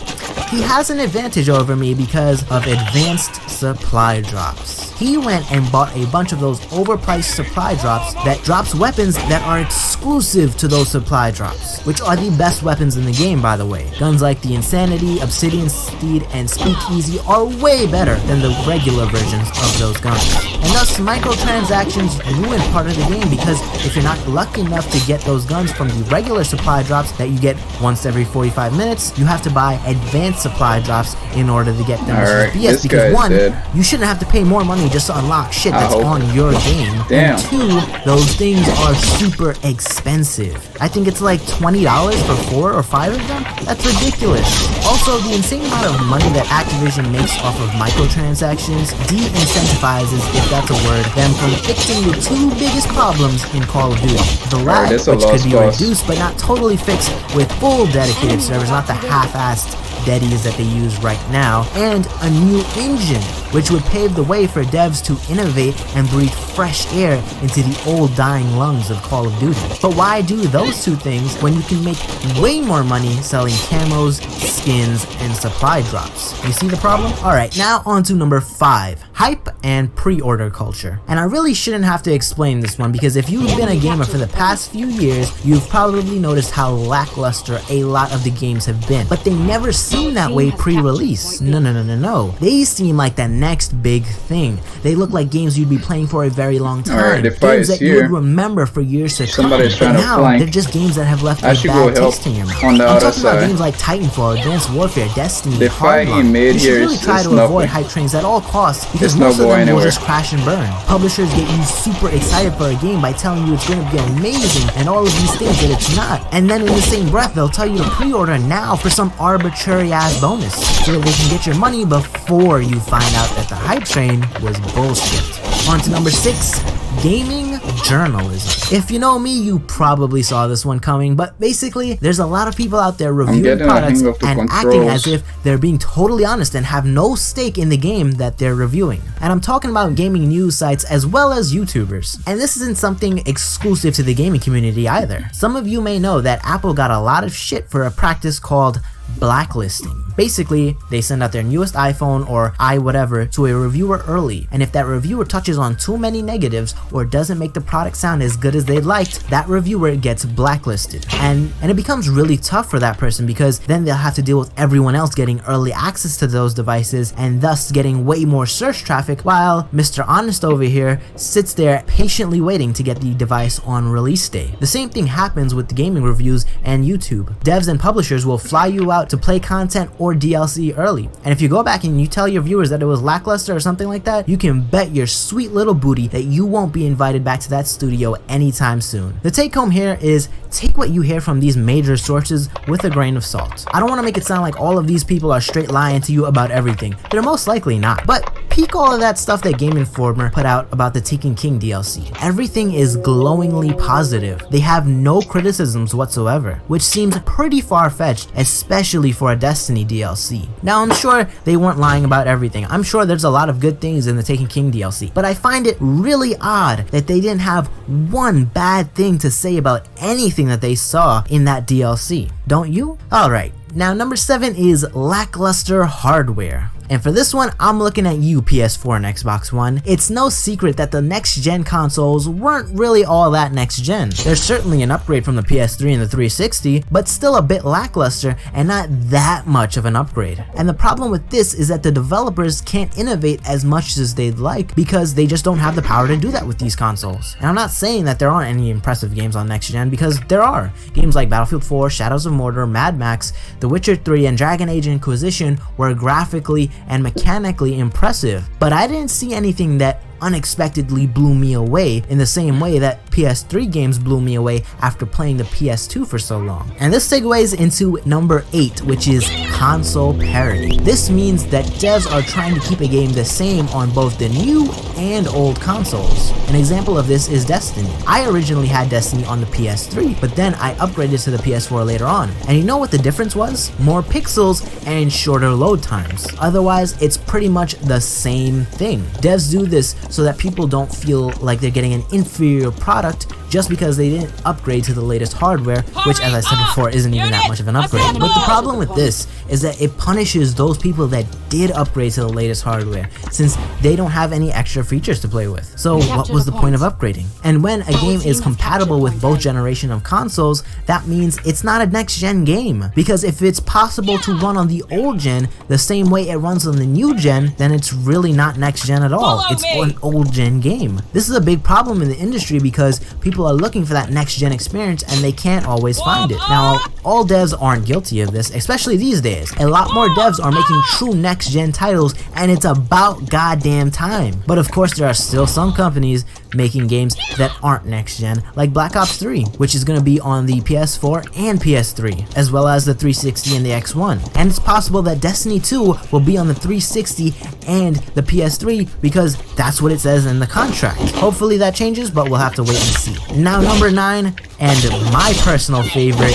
He has an advantage over me because of advanced supply drops. He went and bought a bunch of those overpriced supply drops that drops weapons that are exclusive to those supply drops, which are the best weapons in the game, by the way. Guns like the Insanity, Obsidian Steed, and Speakeasy are way better than the regular versions of those guns. And thus, microtransactions ruin part of the game, because if you're not lucky enough to get those guns from the regular supply drops that you get once every 45 minutes, you have to buy advanced supply drops in order to get them. Which is BS, because one, you shouldn't have to pay more money just to unlock shit that's on your game. And two, those things are super expensive. expensive. I think it's like $20 for 4 or 5 of them? That's ridiculous. Also, the insane amount of money that Activision makes off of microtransactions de-incentivizes, if that's a word, them from fixing the 2 biggest problems in Call of Duty. The lag, which could be reduced but not totally fixed with full dedicated servers, not the half-assed deadies that they use right now, and a new engine, which would pave the way for devs to innovate and breathe fresh air into the old dying lungs of Call of Duty. But why do those 2 things when you can make way more money selling camos, skins, and supply drops? You see the problem? Alright, now on to number 5. Hype and pre-order culture. And I really shouldn't have to explain this one, because if you've been a gamer for the past few years, you've probably noticed how lackluster a lot of the games have been. But they never seem that way pre-release. No. They seem like the next big thing. They look like games you'd be playing for a very long time. Games that you would remember for years to come. Somebody's trying to flank. They're just games that have left a bad taste in your mouth. On the I'm other talking about side. games like Titanfall, Advanced Warfare, Destiny, The fight he Hardline. made You here should really is try to avoid hype trains at all costs, because It's not most of going them will anywhere. just crash and burn. Publishers get you super excited for a game by telling you it's going to be amazing and all of these things that it's not. And then in the same breath, they'll tell you to pre-order now for some arbitrary ass bonus, so that they can get your money before you find out that the hype train was bullshit. On to number 6. Gaming journalism. If you know me, you probably saw this one coming, but basically, there's a lot of people out there reviewing products and acting as if they're being totally honest and have no stake in the game that they're reviewing. And I'm talking about gaming news sites as well as YouTubers. And this isn't something exclusive to the gaming community either. Some of you may know that Apple got a lot of shit for a practice called blacklisting. Basically, they send out their newest iPhone or whatever to a reviewer early, and if that reviewer touches on too many negatives or doesn't make the product sound as good as they'd liked, that reviewer gets blacklisted. And it becomes really tough for that person, because then they'll have to deal with everyone else getting early access to those devices and thus getting way more search traffic, while Mr. Honest over here sits there patiently waiting to get the device on release day. The same thing happens with the gaming reviews and YouTube. Devs and publishers will fly you out to play content or DLC early, and if you go back and you tell your viewers that it was lackluster or something like that, you can bet your sweet little booty that you won't be invited back to that studio anytime soon. The take home here is, take what you hear from these major sources with a grain of salt. I don't want to make it sound like all of these people are straight lying to you about everything. They're most likely not, but peek all of that stuff that Game Informer put out about the Taken King DLC. Everything is glowingly positive. They have no criticisms whatsoever, which seems pretty far-fetched, especially for a Destiny DLC. Now, I'm sure they weren't lying about everything. I'm sure there's a lot of good things in the Taken King DLC, but I find it really odd that they didn't have one bad thing to say about anything that they saw in that DLC. Don't you? Alright, now number 7 is lackluster hardware. And for this one, I'm looking at you, PS4 and Xbox One. It's no secret that the next-gen consoles weren't really all that next-gen. There's certainly an upgrade from the PS3 and the 360, but still a bit lackluster and not that much of an upgrade. And the problem with this is that the developers can't innovate as much as they'd like, because they just don't have the power to do that with these consoles. And I'm not saying that there aren't any impressive games on next-gen, because there are. Games like Battlefield 4, Shadows of Mordor, Mad Max, The Witcher 3, and Dragon Age Inquisition were graphically and mechanically impressive, but I didn't see anything that unexpectedly blew me away in the same way that PS3 games blew me away after playing the PS2 for so long. And this segues into number 8, which is console parity. This means that devs are trying to keep a game the same on both the new and old consoles. An example of this is Destiny. I originally had Destiny on the PS3, but then I upgraded to the PS4 later on. And you know what the difference was? More pixels and shorter load times. Otherwise, it's pretty much the same thing. Devs do this so that people don't feel like they're getting an inferior product just because they didn't upgrade to the latest hardware, which, as I said before, isn't even that much of an upgrade. But the problem with this is that it punishes those people that did upgrade to the latest hardware, since they don't have any extra features to play with. So what was the point of upgrading? And when a game is compatible with both generation of consoles, that means it's not a next-gen game. Because if it's possible to run on the old gen the same way it runs on the new gen, then it's really not next-gen at all. It's an old-gen game. This is a big problem in the industry because people are looking for that next-gen experience and they can't always find it. Now, all devs aren't guilty of this, especially these days. A lot more devs are making true next-gen titles, and it's about goddamn time. But of course, there are still some companies making games that aren't next gen, like Black Ops 3, which is going to be on the PS4 and PS3, as well as the 360 and the X1. And it's possible that Destiny 2 will be on the 360 and the PS3 because that's what it says in the contract. Hopefully that changes, but we'll have to wait and see. Now number 9, and my personal favorite,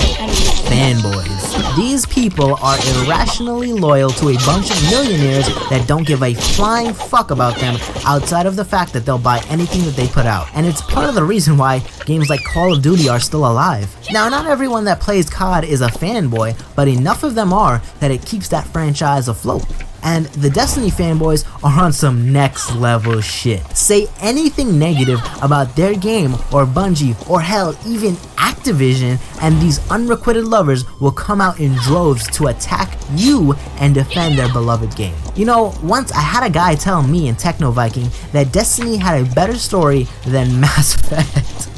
fanboys. These people are irrationally loyal to a bunch of millionaires that don't give a flying fuck about them outside of the fact that they'll buy anything that they put out. And it's part of the reason why games like Call of Duty are still alive. Now, not everyone that plays COD is a fanboy, but enough of them are that it keeps that franchise afloat. And the Destiny fanboys are on some next level shit. Say anything negative about their game or Bungie or hell even Activision and these unrequited lovers will come out in droves to attack you and defend their beloved game. You know, once I had a guy tell me in Techno Viking that Destiny had a better story than Mass Effect.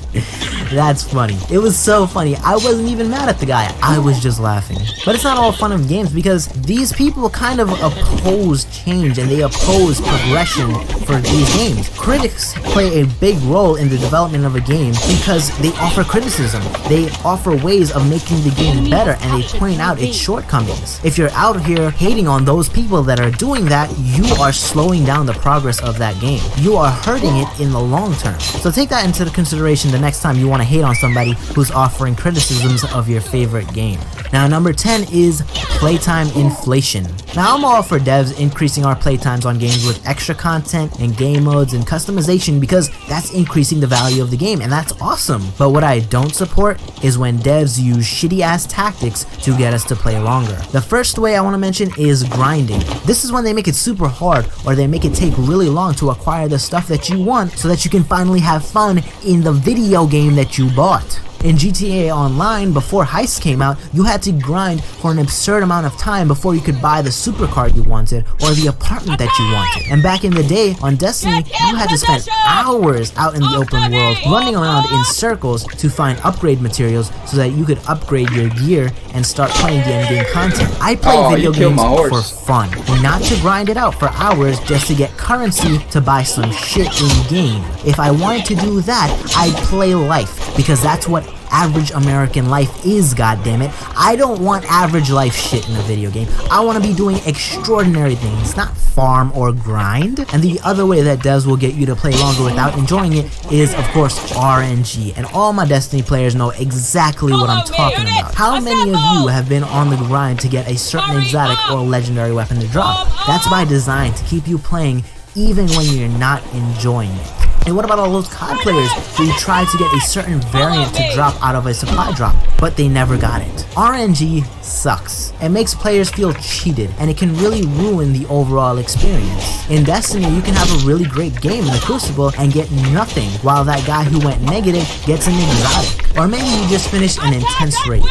That's funny. It was so funny. I wasn't even mad at the guy. I was just laughing. But it's not all fun and games because these people kind of oppose change and they oppose progression for these games. Critics play a big role in the development of a game because they offer criticism. They offer ways of making the game better and they point out its shortcomings. If you're out here hating on those people that are doing that, you are slowing down the progress of that game. You are hurting it in the long term. So take that into consideration the next time you want to hate on somebody who's offering criticisms of your favorite game. Now number 10 is playtime inflation. Now I'm all for devs increasing our playtimes on games with extra content and game modes and customization because that's increasing the value of the game and that's awesome. But what I don't support is when devs use shitty ass tactics to get us to play longer. The first way I want to mention is grinding. This is when they make it super hard or they make it take really long to acquire the stuff that you want so that you can finally have fun in the video game that you bought. In GTA Online, before Heist came out, you had to grind for an absurd amount of time before you could buy the supercar you wanted or the apartment that you wanted. And back in the day, on Destiny, you had to spend hours out in the open world running around in circles to find upgrade materials so that you could upgrade your gear and start playing the endgame content. I play video games for fun, not to grind it out for hours just to get currency to buy some shit in game. If I wanted to do that, I'd play life because that's what average American life is, goddammit. I don't want average life shit in a video game. I want to be doing extraordinary things, not farm or grind. And the other way that devs will get you to play longer without enjoying it is, of course, RNG. And all my Destiny players know exactly what I'm talking about. How many of you have been on the grind to get a certain exotic or legendary weapon to drop? That's by design to keep you playing even when you're not enjoying it. And what about all those COD players who tried to get a certain variant to drop out of a supply drop, but they never got it? RNG sucks. It makes players feel cheated, and it can really ruin the overall experience. In Destiny, you can have a really great game in the Crucible and get nothing, while that guy who went negative gets an exotic. Or maybe you just finished an intense raid.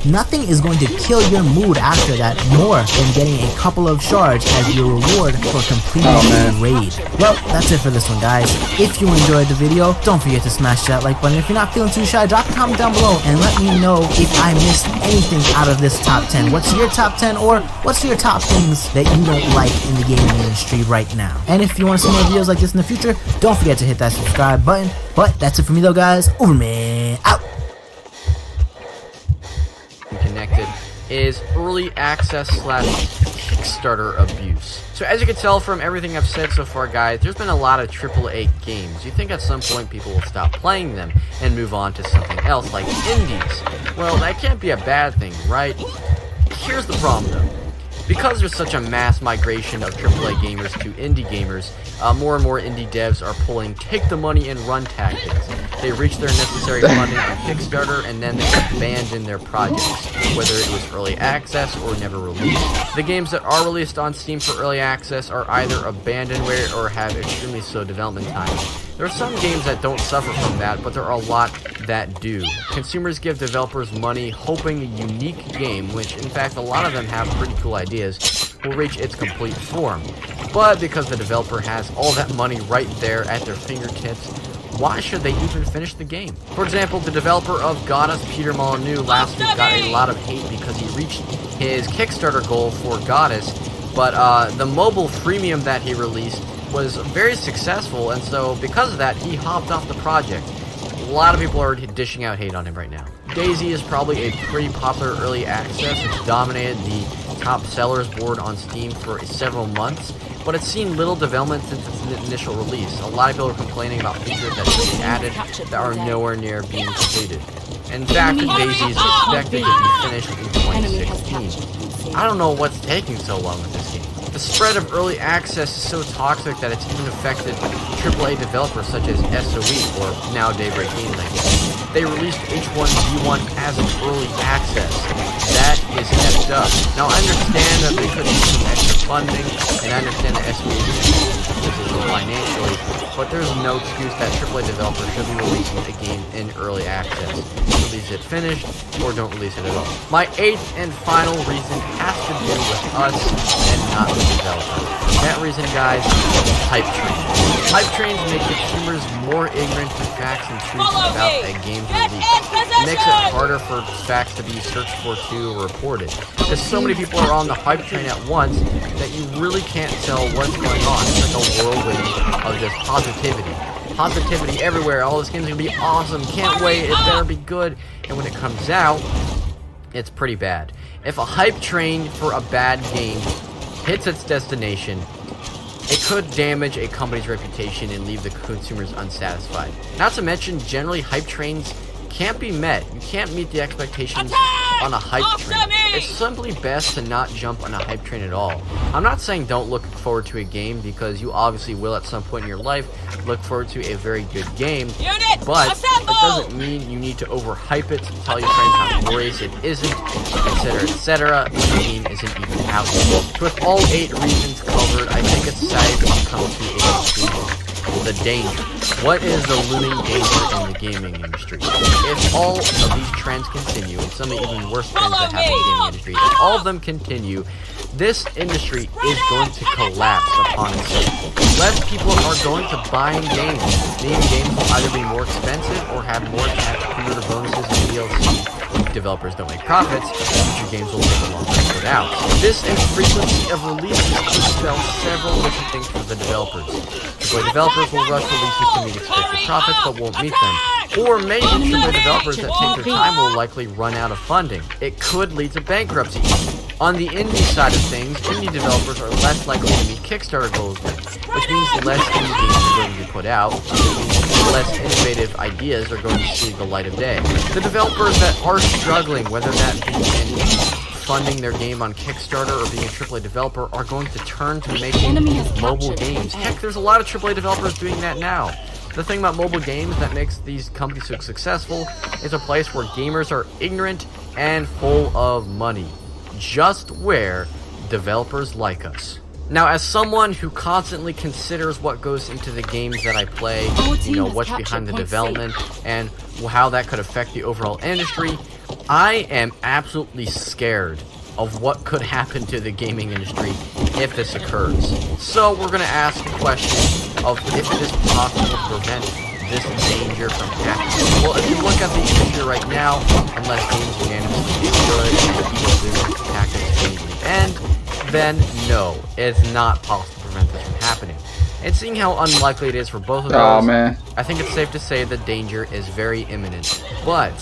Nothing is going to kill your mood after that more than getting a couple of shards as your reward for completing the raid. Well, that's it for this one, guys. If you enjoyed the video, don't forget to smash that like button. If you're not feeling too shy, drop a comment down below and let me know if I missed anything out of this top 10. What's your top 10 or what's your top things that you don't like in the gaming industry right now? And if you want to see more videos like this in the future, don't forget to hit that subscribe button. But that's it for me though, guys. Over, man. Out. Connected is early access / Kickstarter abuse. So as you can tell from everything I've said so far, guys, there's been a lot of AAA games. You think at some point people will stop playing them and move on to something else like indies. Well, that can't be a bad thing, right? Here's the problem though. Because there's such a mass migration of AAA gamers to indie gamers, more and more indie devs are pulling take the money and run tactics. They reach their necessary funding on Kickstarter and then they abandon their projects, whether it was early access or never released. The games that are released on Steam for early access are either abandonware or have extremely slow development time. There are some games that don't suffer from that, but there are a lot that do. Consumers give developers money hoping a unique game, which in fact a lot of them have pretty cool ideas, will reach its complete form. But because the developer has all that money right there at their fingertips, why should they even finish the game? For example, the developer of Goddess, Peter Molyneux, last week got a lot of hate because he reached his Kickstarter goal for Goddess, but the mobile freemium that he released was very successful, and so because of that, he hopped off the project. A lot of people are dishing out hate on him right now. DayZ is probably a pretty popular early access. It's dominated the top sellers board on Steam for several months, but it's seen little development since its initial release. A lot of people are complaining about features that should be added that are nowhere near being completed. In fact, DayZ is expected to be finished in 2016. I don't know what's taking so long with this game. The spread of early access is so toxic that it's even affected AAA developers such as SOE, or now Daybreak Games, I guess. They released H1Z1 as an early access. That is messed up. Now I understand that they could use some extra funding, and I understand that SOE is financially, but there's no excuse that AAA developers should be releasing a game in early access. Release it finished, or don't release it at all. My 8th and final reason has to do with us and not the developer. That reason, guys, is hype trains. Hype trains make consumers more ignorant to facts and truths about a game's release. It makes it harder for facts to be searched for too or reported. Because so many people are on the hype train at once that you really can't tell what's going on. It's like a whirlwind of just positivity. Positivity everywhere. All this game's gonna be awesome. Can't wait. It better be good. And when it comes out, it's pretty bad. If a hype train for a bad game hits its destination, it could damage a company's reputation and leave the consumers unsatisfied. Not to mention, generally hype trains can't be met. You can't meet the expectations on a hype train. It's simply best to not jump on a hype train at all. I'm not saying don't look forward to a game, because you obviously will at some point in your life look forward to a very good game, but it doesn't mean you need to overhype it, tell your friends how glorious it isn't, etc., etc. The game isn't even out. So with all 8 reasons covered, I think it's time to come to a conclusion. The danger. What is the looming danger in the gaming industry? If all of these trends continue, and some of the even worse trends that happen in the gaming industry, if all of them continue, this industry is going to collapse upon itself. Less people are going to buy games. Meaning games will either be more expensive or have more attached pre-order bonuses and DLC. If developers don't make profits, future games will take a long time to put out. This infrequency of releases could spell several different things for the developers. AAA developers will rush releases to meet expected profits but won't meet them. Or maybe AAA developers that take their time will likely run out of funding. It could lead to bankruptcy. On the indie side of things, indie developers are less likely to meet Kickstarter goals, which means less indie games are going to be put out, which means less innovative ideas are going to see the light of day. The developers that are struggling, whether that be in funding their game on Kickstarter or being a AAA developer, are going to turn to making mobile games. Heck, there's a lot of AAA developers doing that now. The thing about mobile games that makes these companies so successful is a place where gamers are ignorant and full of money. Just where developers like us. Now, as someone who constantly considers what goes into the games that I play, you know, what's behind the development, and how that could affect the overall industry, I am absolutely scared of what could happen to the gaming industry if this occurs. So we're going to ask the question of if it is possible to prevent this danger from happening. Well, if you look at the industry right now, unless games unanimously do good and people do tactics immediately end, then no, it's not possible to prevent this from happening. And seeing how unlikely it is for both of those, I think it's safe to say the danger is very imminent. But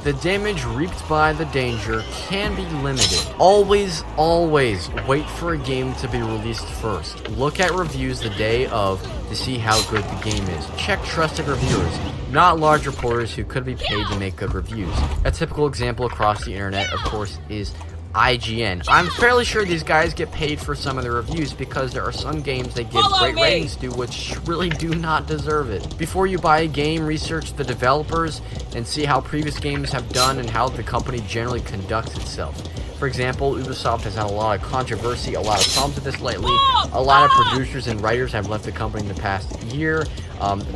the damage reaped by the danger can be limited. Always, always wait for a game to be released first. Look at reviews the day of to see how good the game is. Check trusted reviewers, not large reporters who could be paid to make good reviews. A typical example across the internet, of course, is IGN. I'm fairly sure these guys get paid for some of their reviews because there are some games they give great ratings to which really do not deserve it. Before you buy a game, research the developers and see how previous games have done and how the company generally conducts itself. For example, Ubisoft has had a lot of controversy, a lot of problems with this lately. A lot of producers and writers have left the company in the past year.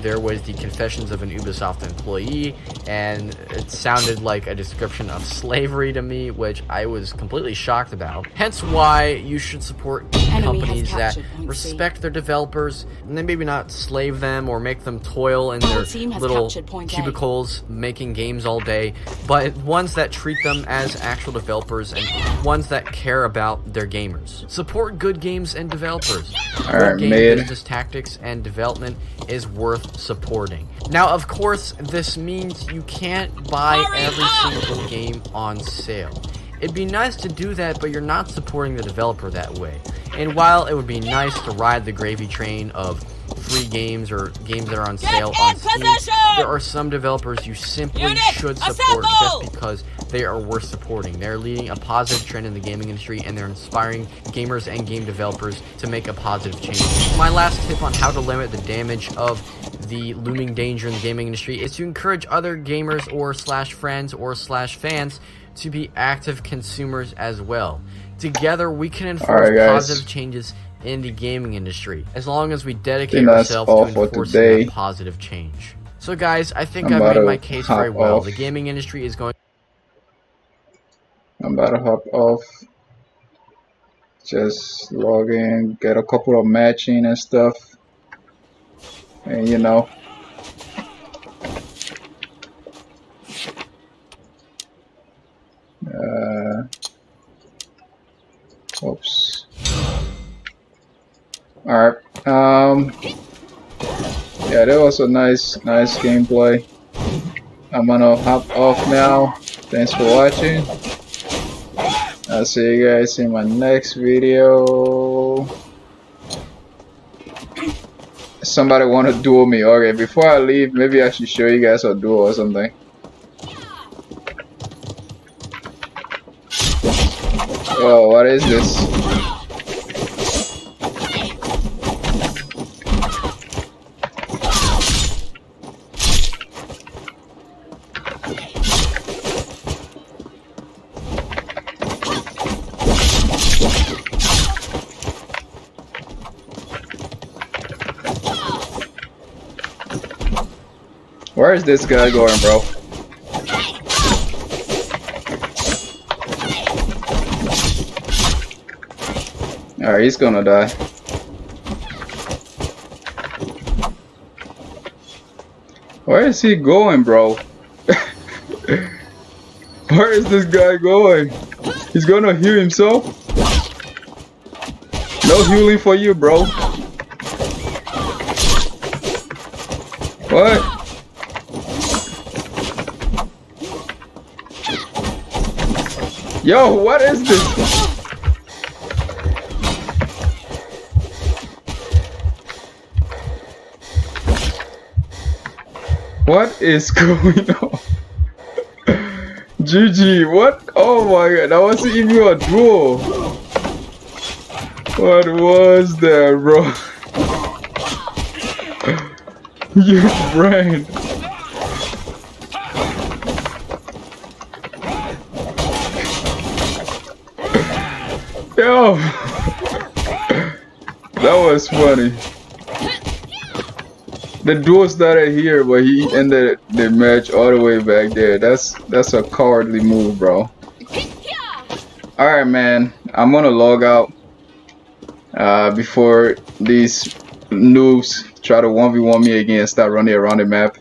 There was the Confessions of an Ubisoft Employee, and it sounded like a description of slavery to me, which I was completely shocked about. Hence why you should support companies that respect their developers, and then maybe not slave them or make them toil in their little cubicles making games all day, but ones that treat them as actual developers and ones that care about their gamers. Support good games and developers. Good game business tactics and development is worth supporting. Now, of course, this means you can't buy every single game on sale. It'd be nice to do that, but you're not supporting the developer that way. And while it would be nice to ride the gravy train of free games or games that are on sale on Steam, there are some developers you simply should support just because they are worth supporting. They're leading a positive trend in the gaming industry, and they're inspiring gamers and game developers to make a positive change. My last tip on how to limit the damage of the looming danger in the gaming industry is to encourage other gamers or /friends or /fans to be active consumers as well. Together, we can enforce positive changes in the gaming industry, as long as we dedicate ourselves to enforcing that positive change. So guys, I think I've made my case very well. The gaming industry is going... I'm about to hop off. Just log in, get a couple of matching and stuff. And you know. Oops. Alright. Yeah, that was a nice gameplay. I'm gonna hop off now. Thanks for watching. I'll see you guys in my next video. Somebody wanna duel me. Okay, before I leave, maybe I should show you guys a duel or something. Whoa, what is this? Where is this guy going, bro? Alright, he's gonna die. Where is he going, bro? Where is this guy going? He's gonna heal himself? No healing for you, bro. What? Yo, what is this? What is going on? GG, what? Oh my god, that wasn't even a duel. What was that, bro? You brain. Yo, that was funny. The duel started here, but he ended the match all the way back there. That's a cowardly move, bro. Alright, man. I'm gonna log out before these noobs try to 1v1 me again and start running around the map.